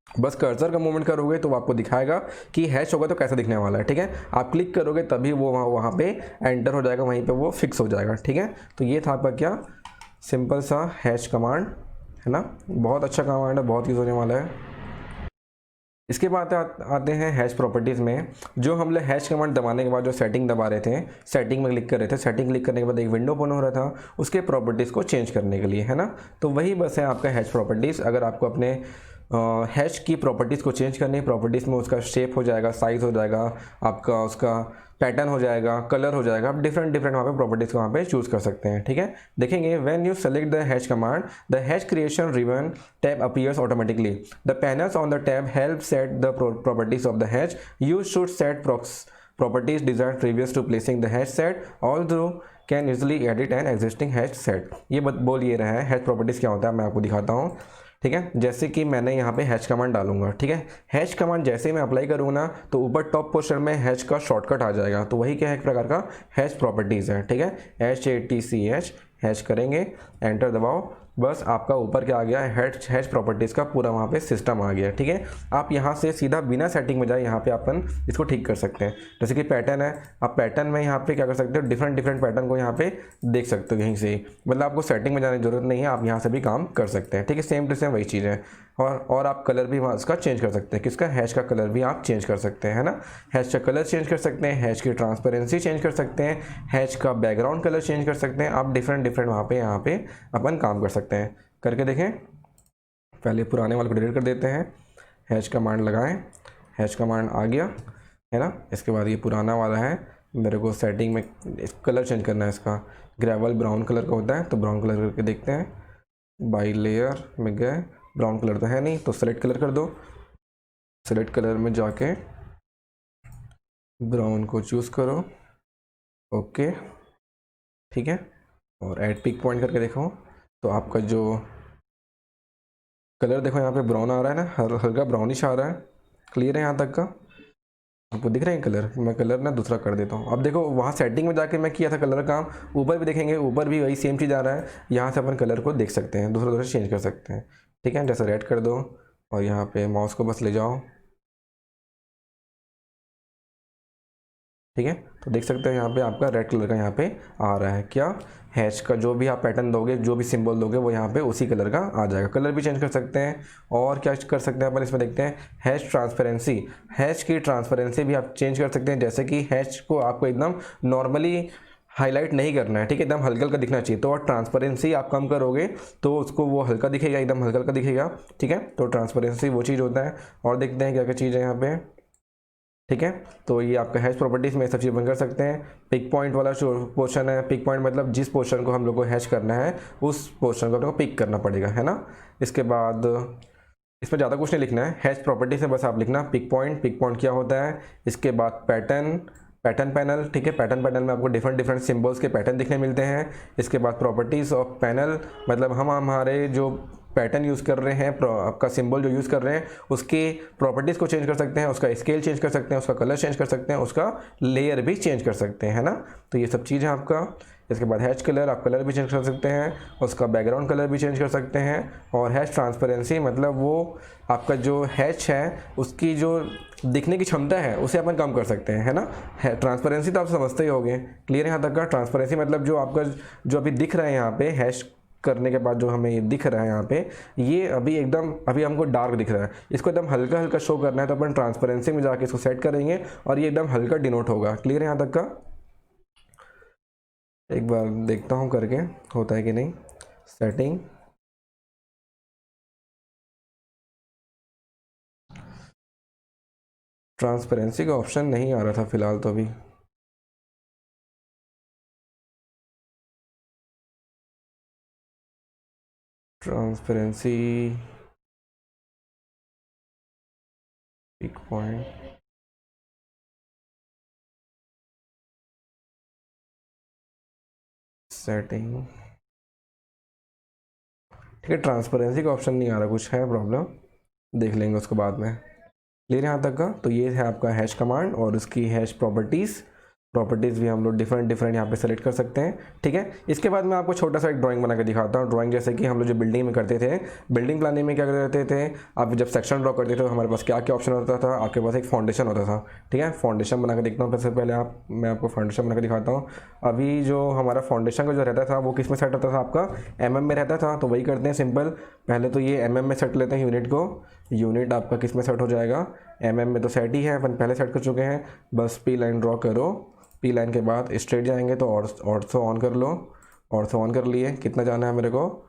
बस कर्सर का मूवमेंट करोगे तो वो आपको दिखाएगा कि हैश होगा तो कैसा दिखने वाला है, ठीक है। आप क्लिक करोगे तभी वो वहाँ पे एंटर हो जाएगा, वहीं पे वो फिक्स हो जाएगा, ठीक है। तो ये था आपका क्या सिंपल सा हैश कमांड, है ना। बहुत अच्छा कमांड है, बहुत यूज़ होने वाला है। इसके बाद आते हैं हैश प्रॉपर्टीज़ में। जो हम लोग हैश कमांड दबाने के बाद जो सेटिंग दबा रहे थे, सेटिंग में क्लिक कर रहे थे, सेटिंग क्लिक करने के बाद एक विंडो ओपन हो रहा था उसके प्रॉपर्टीज़ को चेंज करने के लिए, है ना। तो वही बस है आपका हैश प्रॉपर्टीज़। अगर आपको अपने हैश की प्रॉपर्टीज़ को चेंज करनी है, प्रॉपर्टीज़ में उसका शेप हो जाएगा, साइज़ हो जाएगा आपका, उसका पैटर्न हो जाएगा, कलर हो जाएगा, आप डिफरेंट वहाँ पे प्रॉपर्टीज़ को वहाँ पे चूज़ कर सकते हैं, ठीक है। देखेंगे when you select the hash command the hash creation ribbon tab appears automatically. The panels on the tab help set the properties of the hash. You should set properties desired previous to placing the hash set, although can easily edit an existing hash set। ये बोल ये रहा है hash properties क्या होता है, मैं आपको दिखाता हूँ, ठीक है। जैसे कि मैंने यहाँ पे हैश कमांड डालूंगा, ठीक है। हैश कमांड जैसे ही मैं अप्लाई करूँगा ना तो ऊपर टॉप पोर्शन में हैश का शॉर्टकट आ जाएगा, तो वही क्या है एक प्रकार का हैश प्रॉपर्टीज़ है, ठीक है। HATCH हैश करेंगे, एंटर दबाओ, बस आपका ऊपर क्या आ गया हैश प्रॉपर्टीज़ का पूरा वहाँ पे सिस्टम आ गया, ठीक है। आप यहाँ से सीधा बिना सेटिंग में जाए यहाँ पे अपन इसको ठीक कर सकते हैं। जैसे कि पैटर्न है, आप पैटर्न में यहाँ पे क्या कर सकते हो, डिफरेंट पैटर्न को यहाँ पे देख सकते हो यहीं से ही, मतलब आपको सेटिंग में जाने की जरूरत नहीं है, आप यहाँ से भी काम कर सकते हैं, ठीक है। सेम टू सेम वही चीज़ है। और आप कलर भी वहाँ उसका चेंज कर सकते हैं, किसका, हैश का कलर भी आप चेंज कर सकते हैं, है ना। हैश का कलर चेंज कर सकते हैं, हैश की ट्रांसपेरेंसी चेंज कर सकते हैं, हैश का बैकग्राउंड कलर चेंज कर सकते हैं, आप डिफरेंट वहाँ पे यहाँ पे अपन काम कर सकते हैं। करके देखें, पहले पुराने वाले को डिलीट कर देते हैं, हैश कमांड लगाएं, हैश कमांड आ गया, है ना। इसके बाद ये पुराना वाला है, मेरे को सेटिंग में कलर चेंज करना है, इसका ग्रेवल ब्राउन कलर का होता है, तो ब्राउन कलर करके देखते हैं। बाई लेयर में गए, ब्राउन कलर तो है नहीं, तो सेलेक्ट कलर कर दो, सेलेक्ट कलर में जाके ब्राउन को चूज़ करो, ओके, ठीक है। और ऐड पिक पॉइंट करके देखो तो आपका जो कलर देखो यहाँ पे ब्राउन आ रहा है ना, हल्का ब्राउनिश आ रहा है, क्लियर है यहाँ तक का, आपको दिख रहे हैं कलर। मैं कलर ना दूसरा कर देता हूँ। अब देखो वहाँ सेटिंग में जाके मैं किया था कलर का, ऊपर भी देखेंगे, ऊपर भी वही सेम चीज़ आ रहा है, यहाँ से अपन कलर को देख सकते हैं, दूसरा चेंज कर सकते हैं, ठीक है। जैसे रेड कर दो और यहाँ पे माउस को बस ले जाओ, ठीक है। तो देख सकते हो यहाँ पे आपका रेड कलर का यहाँ पे आ रहा है, क्या हैश का जो भी आप पैटर्न दोगे, जो भी सिंबल दोगे वो यहाँ पे उसी कलर का आ जाएगा। कलर भी चेंज कर सकते हैं। और क्या कर सकते हैं अपन इसमें देखते हैं, हैश ट्रांसपेरेंसी, हैश की ट्रांसपेरेंसी भी आप चेंज कर सकते हैं। जैसे कि हैश को आपको एकदम नॉर्मली हाईलाइट नहीं करना है, ठीक है, एकदम हल्का हल्का दिखना चाहिए, तो और ट्रांसपेरेंसी आप कम करोगे तो उसको वो हल्का दिखेगा, एकदम हल्का हल्का दिखेगा, ठीक है। तो ट्रांसपेरेंसी वो चीज़ होता है। और देखते हैं क्या क्या चीज़ है यहाँ पे, ठीक है। तो ये आपका हैश प्रॉपर्टीज़ में सब चीज़ बंद कर सकते हैं। पिक पॉइंट वाला जो पोर्शन है, पिक पॉइंट मतलब जिस पोर्शन को हम लोग को हैश करना है उस पोर्शन को अपने को पिक करना पड़ेगा, है ना। इसके बाद इसमें ज़्यादा कुछ नहीं लिखना है, हैश प्रॉपर्टी से बस आप लिखना पिक पॉइंट क्या होता है। इसके बाद पैटर्न पैनल, ठीक है। पैटर्न पैनल में आपको डिफरेंट सिंबल्स के पैटर्न दिखने मिलते हैं। इसके बाद प्रॉपर्टीज़ ऑफ पैनल, मतलब हम हमारे जो पैटर्न यूज़ कर रहे हैं, आपका सिंबल जो यूज़ कर रहे हैं उसके प्रॉपर्टीज़ को चेंज कर सकते हैं, उसका स्केल चेंज कर सकते हैं, उसका कलर चेंज कर सकते हैं, उसका लेयर भी चेंज कर सकते हैं, है ना। तो ये सब चीज़ है आपका। इसके बाद हैश कलर, आप कलर भी चेंज कर सकते हैं, उसका बैकग्राउंड कलर भी चेंज कर सकते हैं। और हैश ट्रांसपेरेंसी मतलब वो आपका जो हैश है उसकी जो दिखने की क्षमता है उसे अपन कम कर सकते हैं, है ना। ट्रांसपेरेंसी तो आप समझते ही होंगे, क्लियर है यहाँ तक का। ट्रांसपेरेंसी मतलब जो आपका जो अभी दिख रहा है यहाँ पे हैश करने के बाद जो हमें ये दिख रहा है यहाँ पे, ये अभी हमको डार्क दिख रहा है, इसको एकदम हल्का हल्का शो करना है, तो अपन ट्रांसपेरेंसी में जाके इसको सेट करेंगे और ये एकदम हल्का डिनोट होगा। क्लियर है यहाँ तक का। एक बार देखता हूँ करके होता है कि नहीं। सेटिंग, ट्रांसपेरेंसी का ऑप्शन नहीं आ रहा था फिलहाल तो अभी। ट्रांसपेरेंसी पिक पॉइंट, सेटिंग, ठीक है। ट्रांसपेरेंसी का ऑप्शन नहीं आ रहा, कुछ है प्रॉब्लम, देख लेंगे उसको बाद में। क्लियर यहाँ तक का। तो ये है आपका हैश कमांड और उसकी हैश प्रॉपर्टीज़। प्रॉपर्टीज़ भी हम लोग डिफरेंट यहाँ पे सेलेक्ट कर सकते हैं। ठीक है, इसके बाद मैं आपको छोटा सा एक ड्राइंग बना के दिखाता हूँ। ड्राइंग जैसे कि हम लोग जो बिल्डिंग में करते थे, बिल्डिंग प्लानिंग में क्या करते थे, आप जब सेक्शन ड्रॉ करते थे तो हमारे पास क्या क्या ऑप्शन होता था। आपके पास एक फाउंडेशन होता था। ठीक है, फाउंडेशन बना के देखता हूँ। सबसे पहले मैं आपको फाउंडेशन बना के दिखाता हूँ। अभी जो हमारा फाउंडेशन का जो रहता था वो किस में सेट होता था, आपका mm में रहता था। तो वही करते हैं सिंपल, पहले तो ये mm में सेट लेते हैं यूनिट को। यूनिट आपका किस में सेट हो जाएगा, mm में तो सेट ही है, अपन पहले सेट कर चुके हैं। बस पी लाइन ड्रॉ करो, पी लाइन के बाद स्ट्रेट जाएंगे तो ऑर्थो ऑन कर लो। ऑर्थो ऑन कर लिए, कितना जाना है मेरे को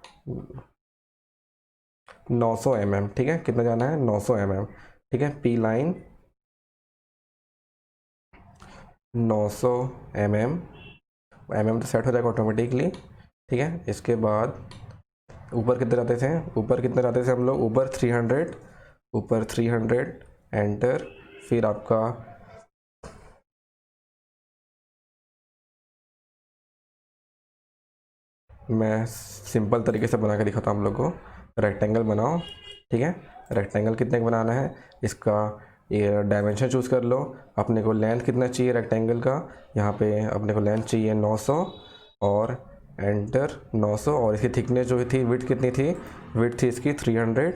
900 mm। ठीक है, कितना जाना है 900 mm। ठीक है, पी लाइन 900 mm तो सेट हो जाएगा ऑटोमेटिकली। ठीक है, इसके बाद ऊपर कितने जाते थे, ऊपर कितने जाते थे हम लोग, ऊपर 300, ऊपर 300 एंटर। फिर आपका मैं सिंपल तरीके से बना के दिखाता हूँ आप लोग को। रेक्टेंगल बनाओ। ठीक है, रेक्टेंगल कितने का बनाना है, इसका ये डायमेंशन चूज़ कर लो। अपने को लेंथ कितना चाहिए रेक्टेंगल का, यहाँ पे अपने को लेंथ चाहिए 900 और एंटर 900। और इसकी थिकनेस जो थी, विड्थ कितनी थी, विड्थ थी इसकी 300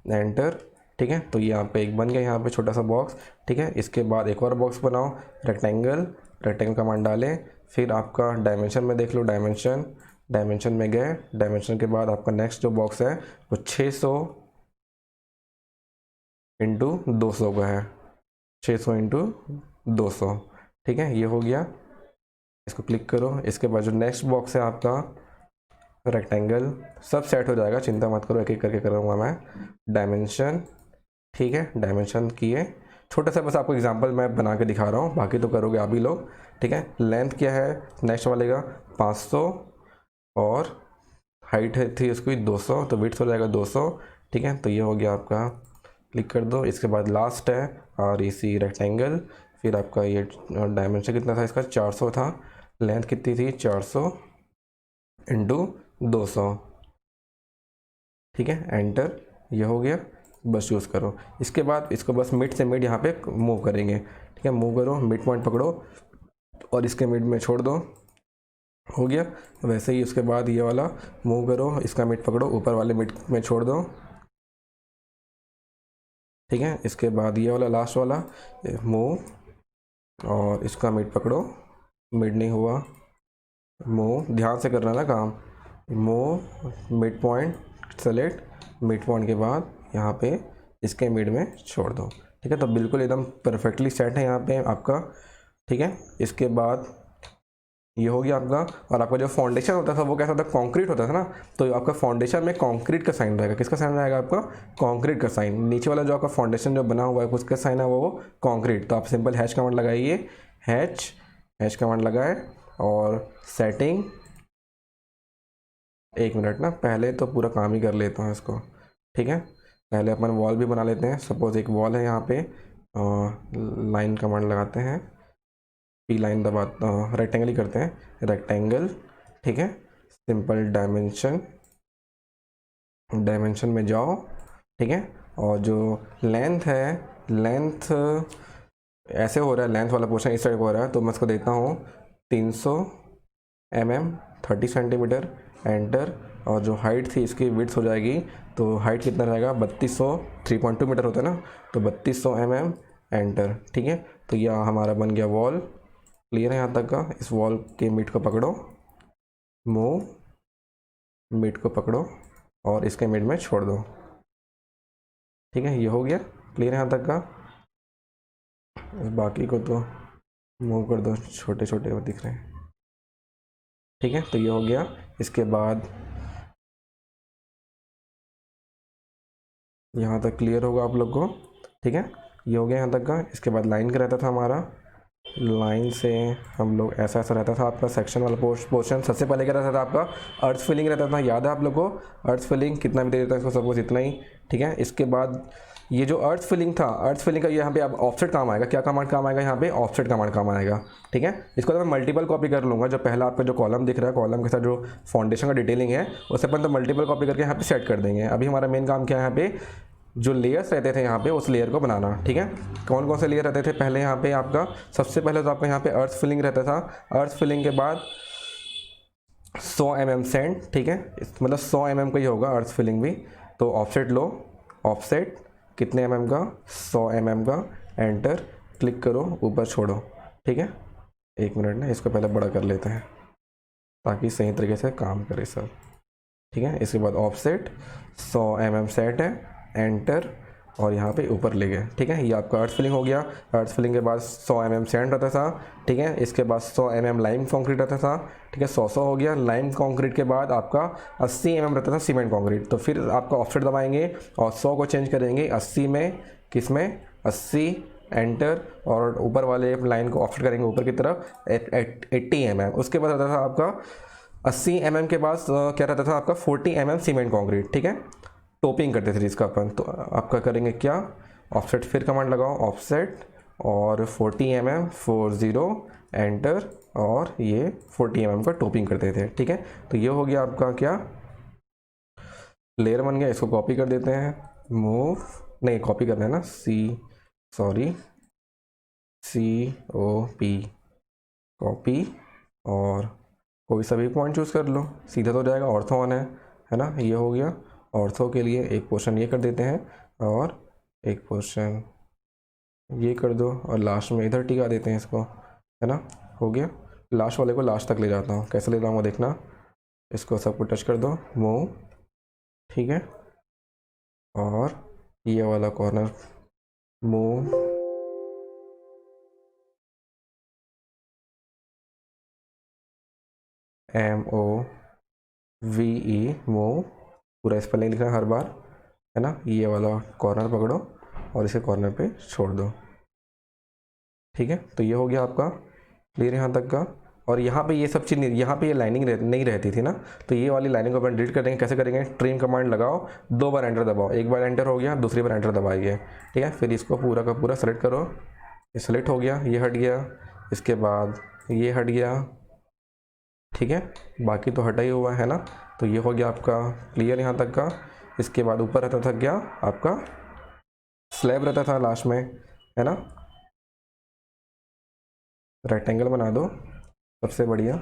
एंटर। ठीक है, तो यहाँ पे एक बन गया यहाँ पे छोटा सा बॉक्स। ठीक है, इसके बाद एक और बॉक्स बनाओ, रेक्टेंगल, रेक्टेंगल कमांड डालें। फिर आपका डायमेंशन में देख लो, डायमेंशन में गए। डायमेंशन के बाद आपका नेक्स्ट जो बॉक्स है वो 600 इंटू 200 का है, 600 इंटू 200। ठीक है, ये हो गया, इसको क्लिक करो। इसके बाद जो नेक्स्ट बॉक्स है आपका रेक्टेंगल, सब सेट हो जाएगा, चिंता मत करो, एक एक करके करूँगा मैं। डायमेंशन, ठीक है, डायमेंशन किए, छोटा सा बस आपको एग्जांपल मैं बना के दिखा रहा हूँ, बाकी तो करोगे आप ही लोग। ठीक है, लेंथ क्या है नेक्स्ट वाले का 500 और हाइट है थी उसकी 200, तो विड्थ हो जाएगा 200। ठीक है, तो ये हो गया आपका, क्लिक कर दो। इसके बाद लास्ट है और इसी रेक्टेंगल। फिर आपका ये डायमेंशन कितना था इसका 400 था, लेंथ कितनी थी 400 इंटू 200। ठीक है, एंटर, ये हो गया, बस यूज़ करो। इसके बाद इसको बस मिड से मिड यहाँ पे मूव करेंगे। ठीक है, मूव करो, मिड पॉइंट पकड़ो और इसके मिड में छोड़ दो, हो गया। वैसे ही उसके बाद ये वाला मूव करो, इसका मिड पकड़ो, ऊपर वाले मिड में छोड़ दो। ठीक है, इसके बाद ये वाला लास्ट वाला मूव और इसका मिड पकड़ो, मिड नहीं हुआ, मूव, ध्यान से करना ना काम, move, mid point select, mid point के बाद यहाँ पे इसके मिड में छोड़ दो। ठीक है, तो बिल्कुल एकदम परफेक्टली सेट है यहाँ पे आपका। ठीक है, इसके बाद ये हो गया आपका। और आपका जो फाउंडेशन होता था वो कैसा होता, कंक्रीट होता था ना, तो आपका फाउंडेशन में कंक्रीट का साइन रहेगा। किसका साइन रहेगा आपका, कंक्रीट का साइन। नीचे वाला जो आपका फाउंडेशन जो बना हुआ है उसका साइन है वो कंक्रीट। तो आप सिंपल हैश कमांड लगाइए, हैश कमांड लगाए और सेटिंग, एक मिनट ना, पहले तो पूरा काम ही कर लेता हूँ इसको। ठीक है, पहले अपन वॉल भी बना लेते हैं। सपोज एक वॉल है यहाँ पे, लाइन कमांड लगाते हैं, पी लाइन दबा, रेक्टेंगल ही करते हैं, रेक्टेंगल। ठीक है, सिंपल डायमेंशन में जाओ। ठीक है, और जो लेंथ है, लेंथ ऐसे हो रहा है, लेंथ वाला पोर्शन इस साइड को हो रहा है, तो मैं इसको देता हूँ 300 mm 30 सेंटीमीटर, एंटर। और जो हाइट थी इसकी विड्थ हो जाएगी, तो हाइट कितना रहेगा 3200, 3.2 मीटर होता है ना, तो 3200 mm, एंटर। ठीक है, तो यह हमारा बन गया वॉल। क्लियर है यहाँ तक का। इस वॉल के मिड को पकड़ो, मूव, मिड को पकड़ो और इसके मिड में छोड़ दो। ठीक है, ये हो गया, क्लियर है यहाँ तक का। बाकी को तो मूव कर दो, छोटे छोटे वो दिख रहे हैं। ठीक है, तो ये हो गया। इसके बाद यहाँ तक क्लियर होगा आप लोग को। ठीक है, ये हो गया यहाँ तक का। इसके बाद लाइन का रहता था हमारा, लाइन से हम लोग ऐसा रहता था आपका सेक्शन वाला पोर्शन। सबसे पहले क्या रहता था आपका, अर्थ फिलिंग रहता था, याद है आप लोग को, अर्थ फिलिंग कितना भी दे देता है इसको, सपोज इतना ही। ठीक है, इसके बाद ये जो अर्थ फिलिंग था, अर्थ फिलिंग का यहाँ पे अब ऑफसेट काम आएगा। क्या कमांड काम आएगा यहाँ पे, ऑफसेट कमांड काम आएगा। ठीक है, इसको तो मैं मल्टीपल कॉपी कर लूँगा। जो पहला आपका जो कॉलम दिख रहा है, कॉलम के साथ जो फाउंडेशन का डिटेलिंग है, उसे अपन तो मल्टीपल कॉपी करके यहाँ पे सेट कर देंगे। अभी हमारा मेन काम क्या है, यहाँ पे जो लेयर्स रहते थे यहाँ पे उस लेयर को बनाना। ठीक है, कौन कौन से लेयर रहते थे पहले यहाँ पे आपका, सबसे पहले तो आपका यहाँ पे अर्थ फिलिंग रहता था। अर्थ फिलिंग के बाद 100 mm सैंड। ठीक है, मतलब 100 mm का ही होगा अर्थ फिलिंग भी। तो ऑफसेट लो, ऑफसेट कितने mm का, 100 mm का, एंटर, क्लिक करो, ऊपर छोड़ो। ठीक है, एक मिनट ना, इसको पहले बड़ा कर लेते हैं ताकि सही तरीके से काम करे सब। ठीक है, इसके बाद ऑफसेट 100 mm सेट है, एंटर, और यहाँ पे ऊपर ले गए। ठीक है, ये आपका अर्थ फिलिंग हो गया। अर्थ फिलिंग के बाद 100 mm सैंड रहता था। ठीक है, इसके बाद 100 mm लाइम कंक्रीट रहता था। ठीक है, 100 हो गया। लाइम कंक्रीट के बाद आपका 80 mm रहता था सीमेंट कंक्रीट। तो फिर आपका ऑफसेट दबाएंगे और 100 को चेंज करेंगे 80 में, किस में, 80, एंटर, और ऊपर वाले लाइन को ऑफसेट करेंगे ऊपर की तरफ 80 mm। उसके बाद रहता था आपका 80 mm के बाद क्या रहता था आपका 40 mm सीमेंट कंक्रीट। ठीक है, टोपिंग करते थे जिसका अपन। तो आपका करेंगे क्या, ऑफसेट, फिर कमांड लगाओ ऑफसेट और 40 mm 40, एंटर, और ये 40 mm का टोपिंग करते थे। ठीक है, तो ये हो गया आपका क्या, लेयर बन गया। इसको कॉपी कर देते हैं, मूव, नहीं कॉपी करना है ना, COP, कॉपी, और कोई सा भी पॉइंट चूज़ कर लो, सीधा तो जाएगा। ऑर्थो ऑन है ना, ये हो गया। ऑर्थो के लिए एक पोर्शन ये कर देते हैं और एक पोर्शन ये कर दो, और लास्ट में इधर टिका देते हैं इसको, है ना, हो गया। लास्ट वाले को लास्ट तक ले जाता हूँ, कैसे ले जाऊँगा देखना। इसको सबको टच कर दो, मूव। ठीक है, और ये वाला कॉर्नर मूव, MOVE, मूव, पूरा स्पेलिंग लिखना हर बार, है ना। ये वाला कॉर्नर पकड़ो और इसे कॉर्नर पे छोड़ दो। ठीक है, तो ये हो गया आपका क्लियर यहाँ तक का। और यहाँ पे ये सब चीज़ नहीं, यहाँ पे ये लाइनिंग नहीं रहती थी ना, तो ये वाली लाइनिंग को अपन डिलीट कर देंगे। कैसे करेंगे, ट्रिम कमांड लगाओ, 2 बार एंटर दबाओ, एक बार एंटर हो गया, दूसरी बार एंटर दबाइए। ठीक है, फिर इसको पूरा का पूरा सेलेक्ट करो, ये सेलेक्ट हो गया, ये हट गया, इसके बाद ये हट गया। ठीक है, बाकी तो हटा ही हुआ है ना। तो ये हो गया आपका क्लियर यहाँ तक का। इसके बाद ऊपर रहता था क्या आपका, स्लैब रहता था लास्ट में, है ना। रेक्टेंगल बना दो, सबसे बढ़िया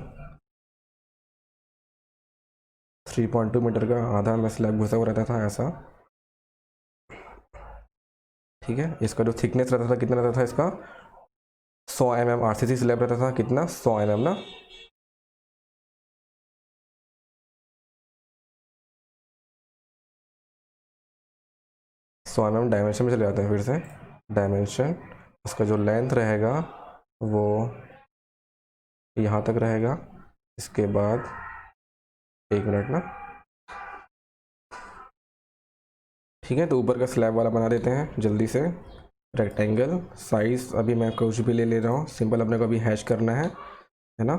3.2 मीटर का आधा में स्लैब घुसा हुआ रहता था ऐसा। ठीक है, इसका जो थिकनेस रहता था कितना रहता था इसका, 100 mm RCC स्लैब रहता था, कितना, 100 mm ना। डायमेंशन में चले जाते हैं फिर से, डायमेंशन, उसका जो लेंथ रहेगा वो यहाँ तक रहेगा। इसके बाद एक मिनट ना, ठीक है, तो ऊपर का स्लैब वाला बना देते हैं जल्दी से। रेक्टेंगल साइज़ अभी मैं कुछ भी ले रहा हूँ, सिंपल अपने को अभी हैश करना है ना।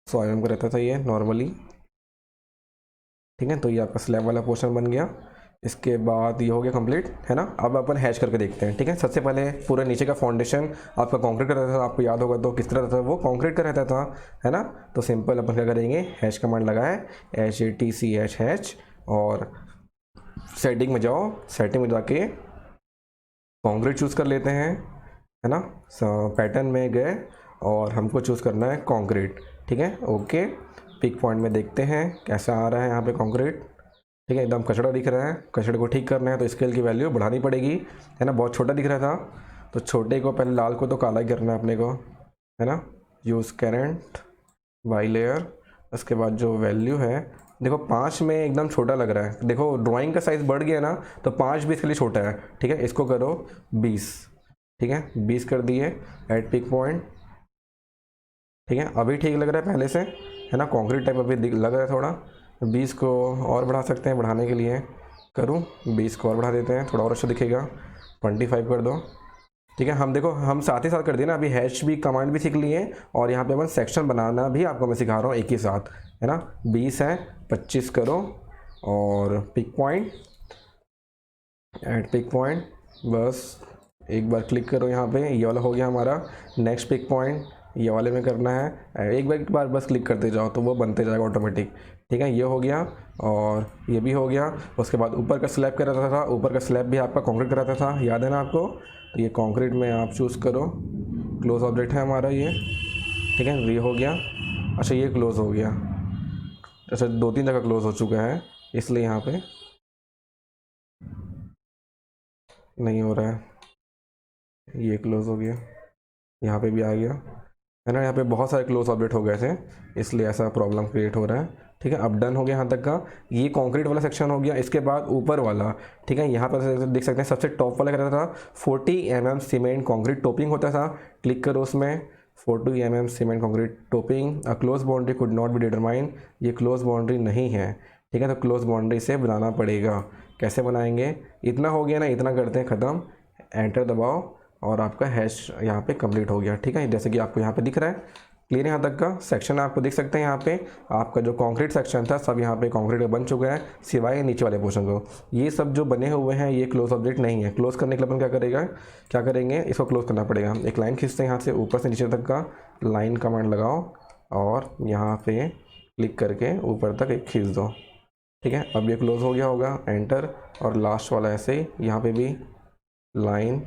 100 mm का रहता था ये नॉर्मली। ठीक है, तो ये आपका स्लैब वाला पोर्शन बन गया। इसके बाद ये हो गया कंप्लीट, है ना। अब अपन हैच करके देखते हैं। ठीक है, सबसे पहले पूरा नीचे का फाउंडेशन आपका कंक्रीट का रहता था, आपको याद होगा तो किस तरह रहता था वो, कंक्रीट का रहता था, है ना। तो सिंपल अपन क्या करेंगे, हैच कमांड लगाए, HATCH हैच, और सेटिंग में जाओ, सेटिंग में जाके कंक्रीट चूज़ कर लेते हैं, है ना। पैटर्न में गए और हमको चूज़ करना है कंक्रीट। ठीक है, ओके, पिक पॉइंट में देखते हैं कैसा आ रहा है यहाँ पे कंक्रीट। ठीक है, एकदम कचड़ा दिख रहा है, कचड़े को ठीक करना है तो स्केल की वैल्यू बढ़ानी पड़ेगी, है ना। बहुत छोटा दिख रहा था तो छोटे को पहले, लाल को तो काला ही करना है अपने को, है ना। यूज़ करेंट बाई लेयर, उसके बाद जो वैल्यू है देखो 5 में एकदम छोटा लग रहा है। देखो ड्राइंग का साइज़ बढ़ गया ना, तो 5 भी इसके लिए छोटा है। ठीक है, इसको करो 20। ठीक है, 20 कर दिए, एट पिक पॉइंट। ठीक है, अभी ठीक लग रहा है पहले से, है ना। कंक्रीट टाइप अभी लग रहा है थोड़ा। 20 को और बढ़ा सकते हैं, बढ़ाने के लिए करूँ 20 को और बढ़ा देते हैं, थोड़ा और अच्छा दिखेगा, 25 कर दो। ठीक है, हम देखो हम साथ ही साथ कर दिए ना, अभी हैश भी कमांड भी सीख लिए और यहाँ पे अपन सेक्शन बनाना भी आपको मैं सिखा रहा हूँ एक ही साथ, है ना। 20 है, 25 करो, और pick point, add pick point, बस एक बार क्लिक करो यहाँ पे, ये वाला हो गया हमारा। नेक्स्ट पिक पॉइंट, ये वाले में करना है, एक बार बस क्लिक करते जाओ तो वो बनते जाएगा ऑटोमेटिक। ठीक है, ये हो गया और ये भी हो गया। उसके बाद ऊपर का स्लैब का रहता था, ऊपर का स्लैब भी आपका कंक्रीट का रहता था, याद है ना आपको। तो ये कंक्रीट में आप चूज़ करो, क्लोज ऑब्जेक्ट है हमारा ये। ठीक है, ये हो गया। अच्छा ये क्लोज़ हो गया, अच्छा 2-3 जगह क्लोज़ हो चुका है, इसलिए यहाँ पे नहीं हो रहा है। ये क्लोज़ हो गया, यहाँ पे भी आ गया है ना। यहाँ पे बहुत सारे क्लोज ऑब्जेक्ट हो गए थे, इसलिए ऐसा प्रॉब्लम क्रिएट हो रहा है। ठीक है, अब डन हो गया यहाँ तक का। ये कंक्रीट वाला सेक्शन हो गया। इसके बाद ऊपर वाला, ठीक है, यहाँ पर देख सकते हैं सबसे टॉप वाला क्या रहता था, 40 mm सीमेंट कंक्रीट टोपिंग होता था। क्लिक करो उसमें, 40 mm cement concrete topping, a close boundary could not be determine. ये क्लोज बाउंड्री नहीं है। ठीक है, तो क्लोज बाउंड्री से बनाना पड़ेगा। कैसे बनाएंगे, इतना हो गया ना, इतना करते हैं ख़त्म, एंटर दबाओ और आपका हैश यहाँ पे कंप्लीट हो गया। ठीक है, जैसे कि आपको यहाँ पे दिख रहा है क्लियर। यहाँ तक का सेक्शन आपको दिख सकते हैं। यहाँ पे आपका जो कंक्रीट सेक्शन था सब यहाँ पे कंक्रीट का बन चुका है, सिवाय नीचे वाले पोर्शन को। ये सब जो बने हुए हैं ये क्लोज ऑब्जेक्ट नहीं है। क्लोज करने के लिए अपन क्या करेंगे, इसको क्लोज करना पड़ेगा। एक लाइन खींचते हैं यहाँ से ऊपर से नीचे तक का, लाइन कमांड लगाओ और यहाँ पे क्लिक करके ऊपर तक एक खींच दो। ठीक है, अब ये क्लोज हो गया होगा, एंटर। और लास्ट वाला ऐसे ही यहाँ पे भी लाइन,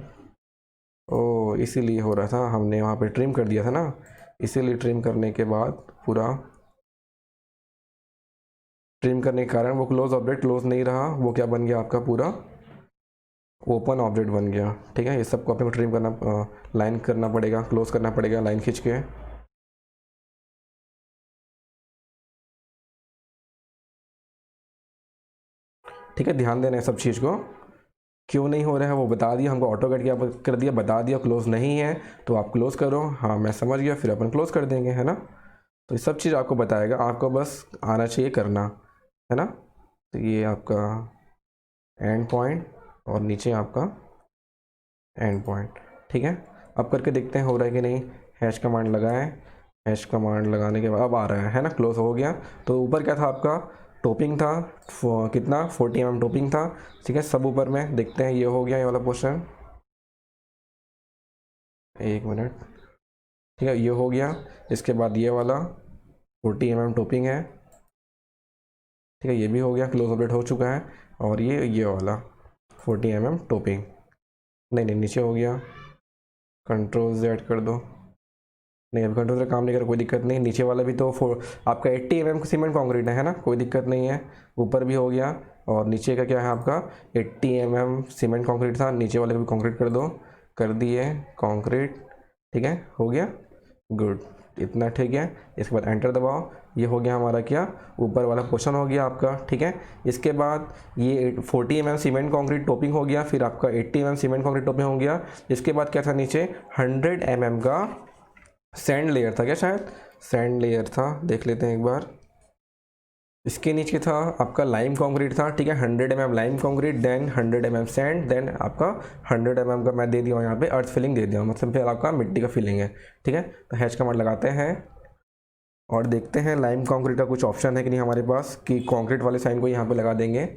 ओ इसीलिए हो रहा था, हमने वहाँ पे ट्रिम कर दिया था ना, इसीलिए ट्रिम करने के बाद पूरा ट्रिम करने के कारण वो क्लोज ऑब्जेक्ट क्लोज नहीं रहा, वो क्या बन गया आपका पूरा ओपन ऑब्जेक्ट बन गया। ठीक है, ये सबको अपने को ट्रिम करना, लाइन करना पड़ेगा, क्लोज करना पड़ेगा लाइन खींच के। ठीक है, ध्यान देना है सब चीज़ को। क्यों नहीं हो रहा है वो बता दिया हमको, ऑटो कट किया कर दिया, बता दिया क्लोज नहीं है तो आप क्लोज करो। हाँ मैं समझ गया, फिर अपन क्लोज कर देंगे, है ना। तो ये सब चीज़ आपको बताएगा, आपको बस आना चाहिए करना, है ना। तो ये आपका एंड पॉइंट और नीचे आपका एंड पॉइंट। ठीक है, अब करके देखते हैं हो रहा है कि नहीं। हैश कमांड लगाएं, हैश कमांड लगाने के बाद अब आ रहा है ना, क्लोज हो गया। तो ऊपर क्या था आपका, टोपिंग था, कितना 40 mm टोपिंग था। ठीक है, सब ऊपर में देखते हैं, ये हो गया ये वाला पोर्शन, एक मिनट। ठीक है, ये हो गया। इसके बाद ये वाला 40 mm टोपिंग है। ठीक है, ये भी हो गया, क्लोज ऑब्जेक्ट हो चुका है। और ये वाला 40 mm टोपिंग, नहीं नीचे हो गया, कंट्रोल Z कर दो। नहीं अभी कंट्रोल से काम नहीं कर, कोई दिक्कत नहीं। नीचे वाला भी तो आपका 80 mm सीमेंट कंक्रीट है ना, कोई दिक्कत नहीं है। ऊपर भी हो गया और नीचे का क्या है आपका 80 mm सीमेंट कंक्रीट था, नीचे वाले भी कंक्रीट कर दो, कर दिए कंक्रीट। ठीक है, हो गया, गुड, इतना ठीक है। इसके बाद एंटर दबाओ, ये हो गया हमारा क्या, ऊपर वाला पोर्शन हो गया आपका। ठीक है, इसके बाद ये 40 mm सीमेंट कंक्रीट टोपिंग हो गया, फिर आपका 80 mm सीमेंट कंक्रीट टोपिंग हो गया। इसके बाद क्या था नीचे 100 mm का सैंड लेयर था, क्या शायद सैंड लेयर था, देख लेते हैं एक बार। इसके नीचे था आपका लाइम कंक्रीट था। ठीक है, 100 mm lime concrete, then 100 mm sand, then आपका 100 mm का मैं दे दिया हूँ यहाँ पे अर्थ फिलिंग दे दिया हूँ, मतलब फिर आपका मिट्टी का फिलिंग है। ठीक है, तो हैश कमांड लगाते हैं और देखते हैं लाइम कंक्रीट का कुछ ऑप्शन है कि नहीं हमारे पास, कि कंक्रीट वाले साइन को यहाँ पे लगा देंगे।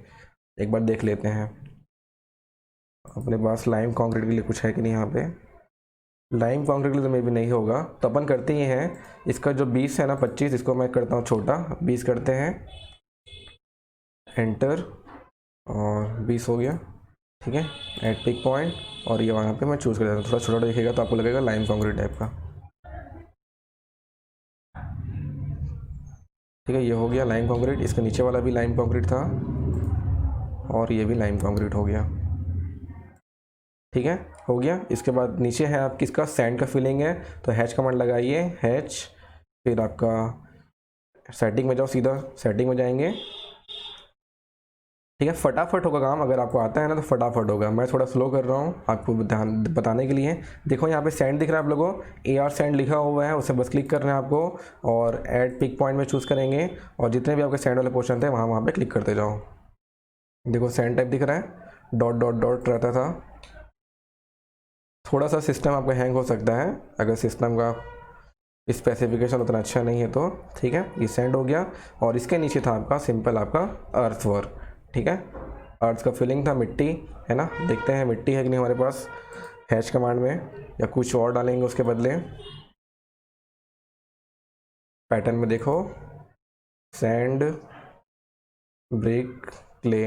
एक बार देख लेते हैं अपने पास लाइम कंक्रीट के लिए कुछ है कि नहीं यहाँ पे। लाइम कंक्रीट के लिए तो मे भी नहीं होगा, तो अपन करते ही हैं इसका जो 20 है ना 25, इसको मैं करता हूँ छोटा, 20 करते हैं, एंटर, और 20 हो गया। ठीक है, एट पिक पॉइंट, और ये वहाँ पे मैं चूज़ कर देता हूँ, थोड़ा छोटा दिखेगा तो आपको लगेगा लाइम कंक्रीट टाइप का। ठीक है, ये हो गया लाइम कंक्रीट। इसके नीचे वाला भी लाइम कंक्रीट था और ये भी लाइम कंक्रीट हो गया। ठीक है, हो गया। इसके बाद नीचे है आप किसका सैंड का फिलिंग है, तो हैच कमांड लगाइए, हैच, फिर आपका सेटिंग में जाओ, सीधा सेटिंग में जाएंगे। ठीक है, फटाफट होगा काम, अगर आपको आता है ना तो फटाफट होगा। मैं थोड़ा स्लो कर रहा हूँ आपको ध्यान बताने के लिए। देखो यहाँ पे सैंड दिख रहा है आप लोगों को, AR सैंड लिखा हुआ है, उसे बस क्लिक करना है आपको और ऐड पिक पॉइंट में चूज़ करेंगे और जितने भी आपके सैंड वाले पोर्शन थे वहाँ पे क्लिक करते जाओ। देखो सैंड टाइप दिख रहा है, डॉट डॉट डॉट रहता था। थोड़ा सा सिस्टम आपका हैंग हो सकता है अगर सिस्टम का स्पेसिफिकेशन उतना अच्छा नहीं है तो। ठीक है, ये सेंड हो गया और इसके नीचे था आपका सिंपल आपका अर्थ वर्क। ठीक है, अर्थ का फिलिंग था मिट्टी, है ना। देखते हैं मिट्टी है कि नहीं हमारे पास हैच कमांड में, या कुछ और डालेंगे उसके बदले। पैटर्न में देखो, सैंड, ब्रिक, क्ले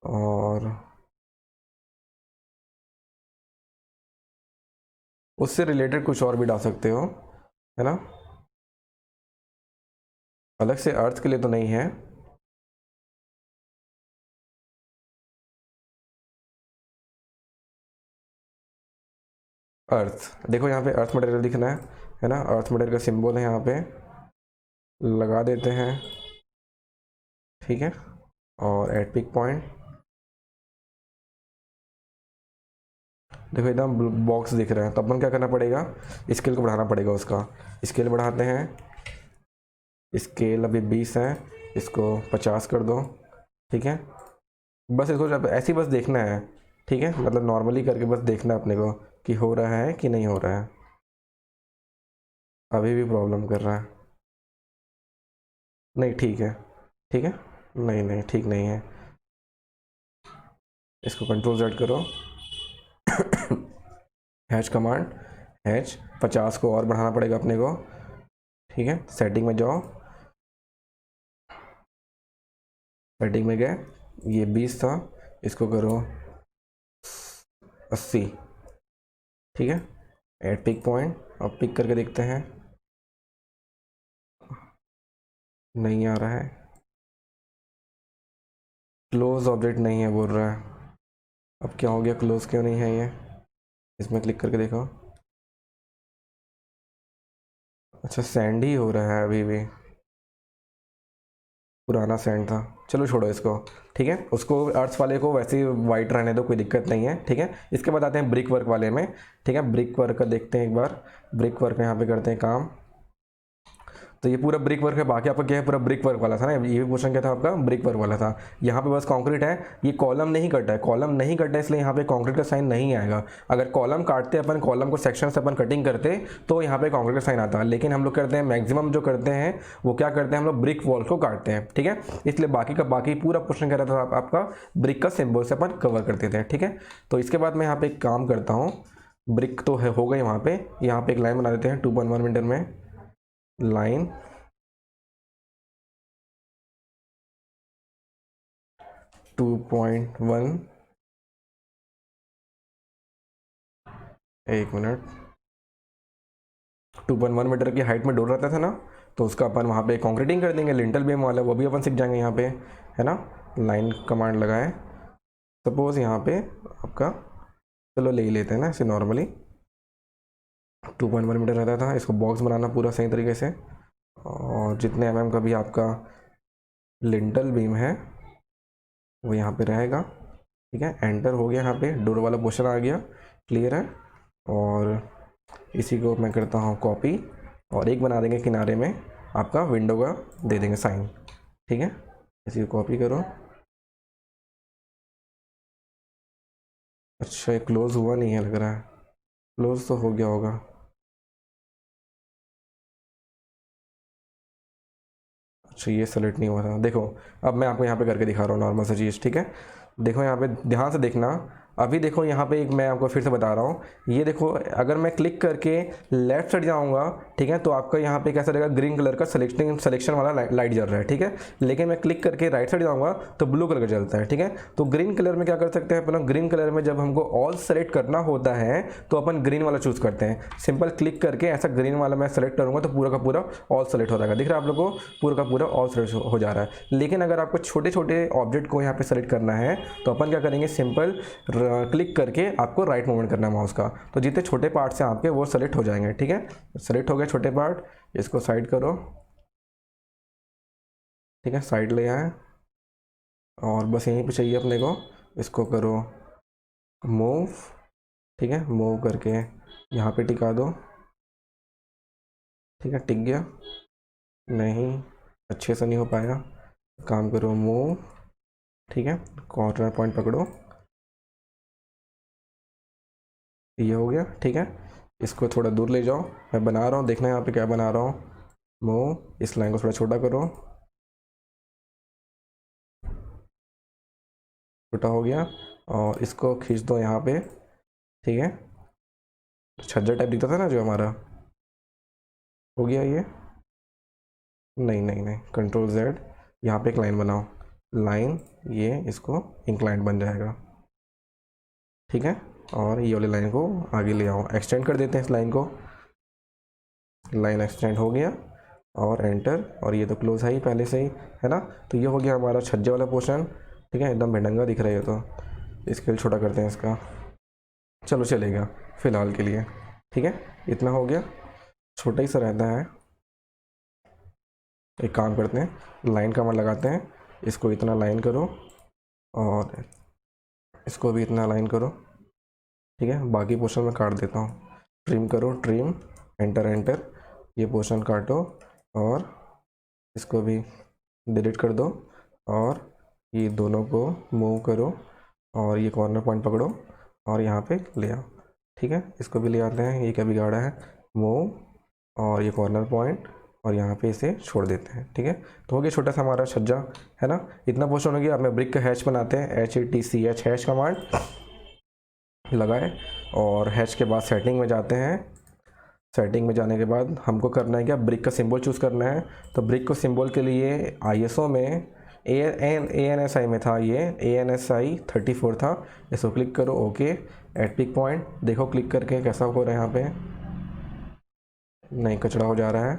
और उससे रिलेटेड कुछ और भी डाल सकते हो, है ना। अलग से अर्थ के लिए तो नहीं है। अर्थ देखो, यहाँ पे अर्थ मटेरियल दिखना है ना, अर्थ मटेरियल का सिंबल है यहाँ पे, लगा देते हैं, ठीक है। और एट पिक पॉइंट देखो एकदम बॉक्स दिख रहा है, तो अपन क्या करना पड़ेगा, स्केल को बढ़ाना पड़ेगा उसका। स्केल बढ़ाते हैं, स्केल अभी 20 है, इसको 50 कर दो, ठीक है। बस इसको ऐसे ही बस देखना है, ठीक है, मतलब नॉर्मली करके बस देखना है अपने को कि हो रहा है कि नहीं हो रहा है। अभी भी प्रॉब्लम कर रहा है, नहीं ठीक है, ठीक है, नहीं नहीं ठीक नहीं है। इसको कंट्रोल जेड करो, हैच कमांड, हैच 50 को और बढ़ाना पड़ेगा अपने को, ठीक है। सेटिंग में जाओ, सेटिंग में गए, ये 20 था, इसको करो 80, ठीक है। एड पिक पॉइंट, अब पिक करके देखते हैं, नहीं आ रहा है, क्लोज ऑब्जेक्ट नहीं है बोल रहा है। अब क्या हो गया, क्लोज क्यों नहीं है ये, इसमें क्लिक करके देखो, अच्छा सैंड ही हो रहा है अभी भी, पुराना सैंड था, चलो छोड़ो इसको, ठीक है। उसको अर्थ वाले को वैसे ही वाइट रहने दो, कोई दिक्कत नहीं है, ठीक है। इसके बाद आते हैं ब्रिक वर्क वाले में, ठीक है। ब्रिक वर्क का देखते हैं एक बार, ब्रिक वर्क में यहाँ पे करते हैं काम। तो ये पूरा ब्रिक वर्क है, बाकी आपका क्या है, पूरा ब्रिक वर्क वाला था ना, ये भी क्वेश्चन क्या था आपका, ब्रिक वर्क वाला था। यहाँ पे बस कंक्रीट है, ये कॉलम नहीं कटा है, कॉलम नहीं कटा है इसलिए यहाँ पे कंक्रीट का साइन नहीं आएगा। अगर कॉलम काटते अपन, कॉलम को सेक्शन से अपन कटिंग करते तो यहाँ पे कंक्रीट का साइन आता है, लेकिन हम लोग करते हैं मैक्सिमम जो करते हैं वो क्या करते हैं, हम लोग ब्रिक वॉल को काटते हैं, ठीक है। इसलिए बाकी का बाकी पूरा क्वेश्चन कह रहा था आपका ब्रिक का सिंबल से अपन कवर करते थे, ठीक है। तो इसके बाद मैं यहाँ पे एक काम करता हूँ, ब्रिक तो है हो गई वहाँ पे, यहाँ पे एक लाइन बना देते हैं 2.1 मीटर में, लाइन 2.1, एक मिनट, 2.1 मीटर की हाइट में डोर रहता था ना, तो उसका अपन वहाँ पे कंक्रीटिंग कर देंगे, लिंटल बीम वाला वो भी अपन सीख जाएंगे यहाँ पे, है ना। लाइन कमांड लगाएं, सपोज यहाँ पे आपका, चलो ले ही लेते हैं ना इसे नॉर्मली, 2.1 मीटर रहता था, इसको बॉक्स बनाना पूरा सही तरीके से, और जितने एमएम का भी आपका लिंटल बीम है वो यहाँ पे रहेगा, ठीक है। एंटर हो गया, यहाँ पे डोर वाला पोर्शन आ गया, क्लियर है। और इसी को मैं करता हूँ कॉपी, और एक बना देंगे किनारे में आपका विंडो का, दे देंगे साइन, ठीक है। इसी को कॉपी करो, अच्छा ये क्लोज हुआ नहीं है लग रहा है, क्लोज तो हो गया होगा, अच्छा ये सेलेक्ट नहीं हुआ था, देखो अब मैं आपको यहाँ पे करके दिखा रहा हूँ नॉर्मल सा चीज़, ठीक है। देखो यहाँ पे ध्यान से देखना, अभी देखो यहाँ पे एक मैं आपको फिर से बता रहा हूँ, ये देखो अगर मैं क्लिक करके लेफ्ट साइड जाऊँगा, ठीक है, तो आपका यहाँ पे कैसा रहेगा, ग्रीन कलर का सिलेक्शन वाला लाइट जल रहा है, ठीक है। लेकिन मैं क्लिक करके राइट साइड जाऊँगा तो ब्लू कलर का जलता है, ठीक है। तो ग्रीन कलर में क्या कर सकते हैं अपन, ग्रीन कलर में जब हमको ऑल सेलेक्ट करना होता है तो अपन ग्रीन वाला चूज़ करते हैं, सिंपल क्लिक करके ऐसा ग्रीन वाला मैं सेलेक्ट करूँगा तो पूरा का पूरा ऑल सेलेक्ट हो जाएगा, दिख रहा है आप लोग को, पूरा का पूरा ऑल सेलेक्ट हो जा रहा है। लेकिन अगर आपको छोटे छोटे ऑब्जेक्ट को यहाँ पे सेलेक्ट करना है तो अपन क्या करेंगे, सिंपल क्लिक करके आपको राइट मूवमेंट करना है माउस का, तो जितने छोटे पार्ट्स हैं आपके वो सेलेक्ट हो जाएंगे, ठीक है। सेलेक्ट हो गए छोटे पार्ट, इसको साइड करो, ठीक है, साइड ले आए, और बस यहीं पे चाहिए अपने को, इसको करो मूव, ठीक है, मूव करके यहाँ पे टिका दो, ठीक है, टिक गया, नहीं अच्छे से नहीं हो पाया, काम करो मूव, ठीक है, कॉर्नर पॉइंट पकड़ो, ये हो गया, ठीक है। इसको थोड़ा दूर ले जाओ, मैं बना रहा हूँ, देखना यहाँ पे क्या बना रहा हूँ, मूव, इस लाइन को थोड़ा छोटा करो, छोटा हो गया, और इसको खींच दो यहाँ पे, ठीक है, छज्जा टाइप दिखता था ना जो हमारा, हो गया ये? नहीं नहीं नहीं, कंट्रोल जेड, यहाँ पे एक लाइन बनाओ, लाइन, ये इसको इंक्लाइंड बन जाएगा, ठीक है। और ये वाली लाइन को आगे ले आओ, एक्सटेंड कर देते हैं इस लाइन को, लाइन एक्सटेंड हो गया और एंटर, और ये तो क्लोज है ही पहले से ही, है ना। तो ये हो गया हमारा छज्जे वाला पोर्शन, ठीक है, एकदम बेढंगा दिख रहा है ये तो। स्केल छोटा करते हैं इसका, चलो चलेगा फ़िलहाल के लिए, ठीक है, इतना हो गया, छोटा ही सा रहता है। एक काम करते हैं, लाइन कमांड लगाते हैं, इसको इतना लाइन करो और इसको भी इतना लाइन करो, ठीक है। बाकी पोर्शन में काट देता हूँ, ट्रिम करो, ट्रिम, एंटर एंटर, ये पोर्शन काटो और इसको भी डिलीट कर दो, और ये दोनों को मूव करो और ये कॉर्नर पॉइंट पकड़ो और यहाँ पे ले आओ, ठीक है। इसको भी ले आते हैं, ये क्या बिगाड़ा है, मूव, और ये कॉर्नर पॉइंट, और यहाँ पे इसे छोड़ देते हैं, ठीक है। तो हो गया छोटा सा हमारा छज्जा, है ना। इतना पोर्शन हो गया। अब मैं ब्रिक का हैच बनाते हैं, HATCH हैच कमांड लगाए, और हैच के बाद सेटिंग में जाते हैं। सेटिंग में जाने के बाद हमको करना है क्या, ब्रिक का सिंबल चूज़ करना है। तो ब्रिक को सिंबल के लिए ISO में ANSI में था, ये ANSI 34 था, इसको क्लिक करो, ओके। एट पिक पॉइंट देखो क्लिक करके कैसा हो रहा है, यहाँ पे नहीं कचड़ा हो जा रहा है,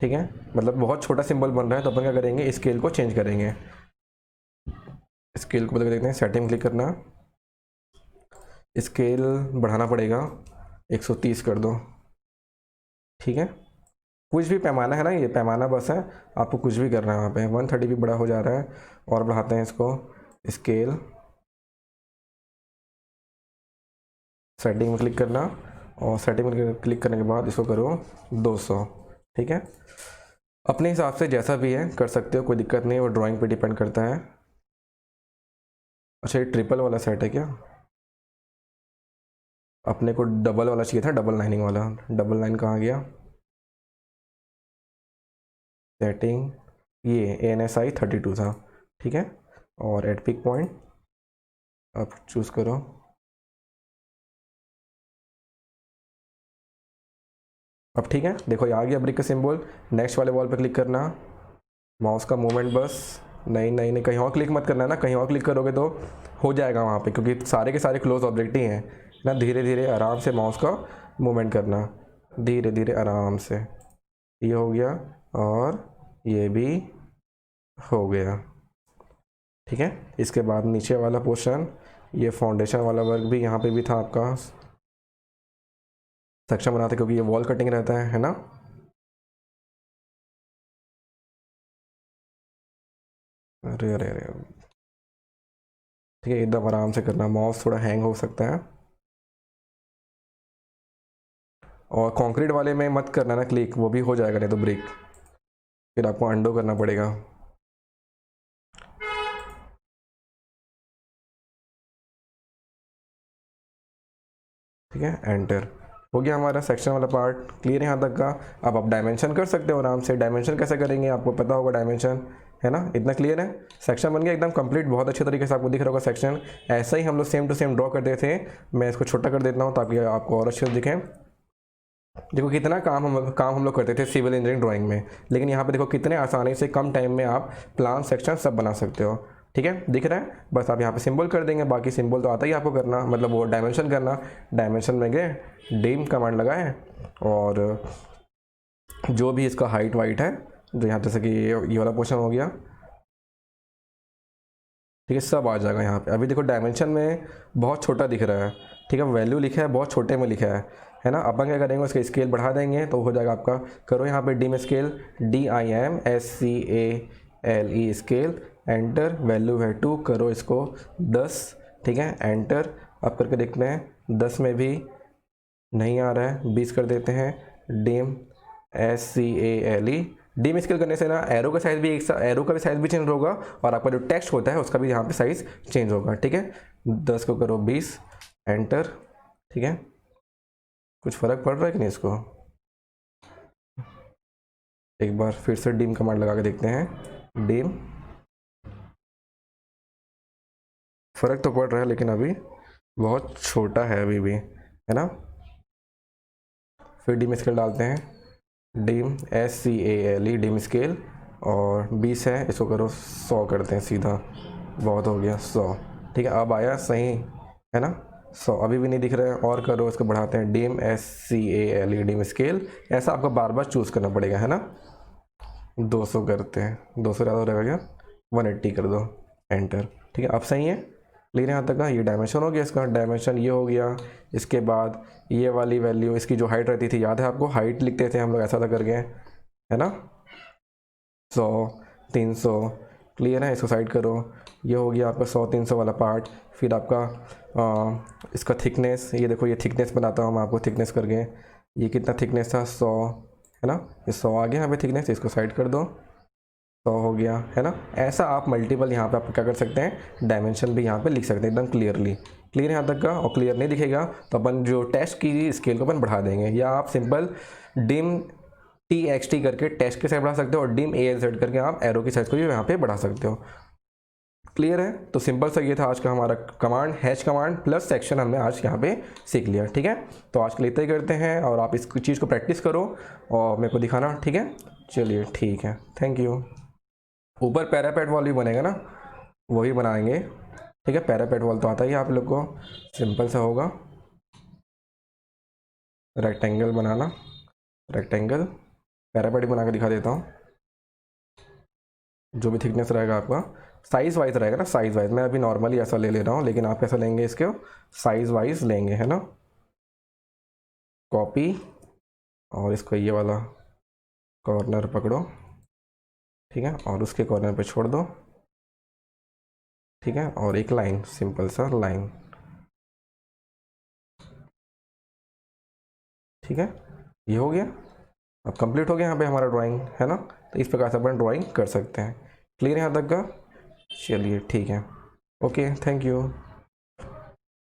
ठीक है, मतलब बहुत छोटा सिंबल बन रहा है। तो अपन क्या करेंगे, स्केल को चेंज करेंगे, स्केल को बदल देते हैं, सेटिंग क्लिक करना, स्केल बढ़ाना पड़ेगा, 130 कर दो, ठीक है। कुछ भी पैमाना है ना, ये पैमाना बस है, आपको कुछ भी करना है वहाँ पे। 130 भी बड़ा हो जा रहा है, और बढ़ाते हैं इसको, स्केल, सेटिंग में क्लिक करना, और सेटिंग में क्लिक करने के बाद इसको करो 200, ठीक है। अपने हिसाब से जैसा भी है कर सकते हो, कोई दिक्कत नहीं, वो ड्राइंग पे डिपेंड करता है। अच्छा, ये ट्रिपल वाला सेट है क्या, अपने को डबल वाला चाहिए था, डबल लाइनिंग वाला। डबल लाइन कहाँ गया, सेटिंग, ये ANSI 32 था, ठीक है। और एट पिक पॉइंट अब चूज़ करो, अब ठीक है, देखो ये आ गया ब्रिक का सिंबल। नेक्स्ट वाले वॉल पे क्लिक करना, माउस का मूवमेंट बस, नहीं नहीं नहीं, कहीं और क्लिक मत करना ना, कहीं और क्लिक करोगे तो हो जाएगा वहाँ पे, क्योंकि सारे के सारे क्लोज ऑब्जेक्ट ही हैं ना। धीरे धीरे आराम से माउस का मूवमेंट करना, धीरे धीरे आराम से, ये हो गया और ये भी हो गया, ठीक है। इसके बाद नीचे वाला पोर्शन, ये फाउंडेशन वाला वर्क भी यहाँ पे भी था आपका, सेक्शन बनाते क्योंकि ये वॉल कटिंग रहता है ना। अरे अरे अरे, ठीक है, एकदम आराम से करना, माउस थोड़ा हैंग हो सकता है। और कंक्रीट वाले में मत करना ना क्लिक, वो भी हो जाएगा नहीं तो ब्रिक, फिर आपको अंडो करना पड़ेगा, ठीक है। एंटर, हो गया हमारा सेक्शन वाला पार्ट क्लियर है यहाँ तक का। अब आप डायमेंशन कर सकते हो आराम से। डायमेंशन कैसे करेंगे आपको पता होगा, डायमेंशन है ना, इतना क्लियर है। सेक्शन बन गया एकदम कंप्लीट, बहुत अच्छे तरीके से आपको दिख रहा होगा सेक्शन। ऐसा ही हम लोग सेम टू सेम ड्रॉ करते थे, मैं इसको छोटा कर देता हूँ ताकि आपको और अच्छे से दिखें। देखो कितना काम हम लोग करते थे सिविल इंजीनियरिंग ड्राइंग में, लेकिन यहाँ पे देखो कितने आसानी से कम टाइम में आप प्लान सेक्शन सब बना सकते हो, ठीक है, दिख रहा है। बस आप यहाँ पे सिंबल कर देंगे, बाकी सिंबल तो आता ही आपको करना, मतलब वो डायमेंशन करना। डायमेंशन में गए, डिम कमांड लगाए, और जो भी इसका हाइट वाइट है, जो यहाँ जैसे कि ये वाला पोर्शन हो गया, ठीक है, सब आ जाएगा यहाँ पे। अभी देखो डायमेंशन में बहुत छोटा दिख रहा है, ठीक है, वैल्यू लिखा है बहुत छोटे में लिखा है ना। अपन क्या करेंगे, उसका स्केल बढ़ा देंगे तो हो जाएगा आपका। करो यहाँ पे dim scale, DIMSCALE scale, enter, value है 2, करो इसको 10, ठीक है, एंटर। अब करके देखते हैं 10 में भी नहीं आ रहा है, 20 कर देते हैं, डिम SCALE। डिम स्केल करने से ना एरो का साइज भी एरो का भी साइज भी चेंज होगा, और आपका जो टेक्स्ट होता है उसका भी यहाँ पे साइज चेंज होगा, ठीक है। 10 को करो 20, एंटर, ठीक है। कुछ फ़र्क पड़ रहा है कि नहीं इसको, एक बार फिर से डिम कमांड लगा के देखते हैं, डिम, फ़र्क तो पड़ रहा है लेकिन अभी बहुत छोटा है अभी भी, है ना। फिर डिम स्केल डालते हैं, डिम SCALE डिम स्केल, और 20 है, इसको करो 100 करते हैं सीधा, बहुत हो गया 100। ठीक है, अब आया सही है ना 100, अभी भी नहीं दिख रहा है, और करो इसको बढ़ाते हैं, डिम SCALE डिम स्केल, ऐसा आपको बार बार चूज़ करना पड़ेगा है ना। 200 करते हैं, 200 ज़्यादा हो रहेगा क्या, 180 कर दो, एंटर। ठीक है, अब सही है, क्लियर है यहाँ तक का। ये डायमेंशन हो गया, इसका डायमेंशन ये हो गया। इसके बाद ये वाली वैल्यू, इसकी जो हाइट रहती थी, याद है आपको, हाइट लिखते थे हम लोग ऐसा था करके, है ना, 100 300, क्लियर है, इसको साइड करो। ये हो गया आपका 100 300 वाला पार्ट। फिर आपका इसका थिकनेस, ये देखो, ये थिकनेस बनाता हूँ मैं आपको थिकनेस करके, ये कितना थिकनेस था 100, है ना, ये 100 आ गया यहाँ पे थिकनेस, इसको साइड कर दो, 100 हो गया है ना। ऐसा आप मल्टीपल यहाँ पे आप क्या कर सकते हैं, डायमेंशन भी यहाँ पे लिख सकते हैं एकदम क्लियरली। क्लियर यहाँ तक का। और क्लियर नहीं दिखेगा तो अपन जो टेस्ट की स्केल को अपन बढ़ा देंगे, या आप सिंपल डिम TXT करके टेस्ट की साइड बढ़ा सकते हो, और डिम ALZ करके आप एरो की साइज को भी यहाँ पे बढ़ा सकते हो। क्लियर है, तो सिंपल सा ये था आज का हमारा command, hash command plus section हमने आज यहाँ पे सीख लिया। ठीक है, तो आज के लिए इतना ही करते हैं, और आप इस चीज़ को प्रैक्टिस करो और मेरे को दिखाना। ठीक है, चलिए ठीक है, थैंक यू। ऊपर पैरापेट वॉल भी बनेगा ना, वही बनाएंगे। ठीक है, पैरापेट वॉल तो आता ही है आप लोग को, सिंपल सा होगा, रेक्टेंगल बनाना, रेक्टेंगल पैरापेट बना के दिखा देता हूँ। जो भी थिकनेस रहेगा आपका साइज़ वाइज रहेगा ना, साइज़ वाइज मैं अभी नॉर्मली ऐसा ले रहा हूँ, लेकिन आप कैसा लेंगे, इसके साइज़ वाइज लेंगे, है ना। कॉपी, और इसको ये वाला कॉर्नर पकड़ो, ठीक है, और उसके कॉर्नर पे छोड़ दो, ठीक है, और एक लाइन, सिंपल सा लाइन। ठीक है, ये हो गया, अब कंप्लीट हो गया यहाँ पे हमारा ड्राइंग, है ना। तो इस प्रकार से अपन ड्राइंग कर सकते हैं। क्लियर है यहाँ तक का, चलिए ठीक है, ओके, थैंक यू।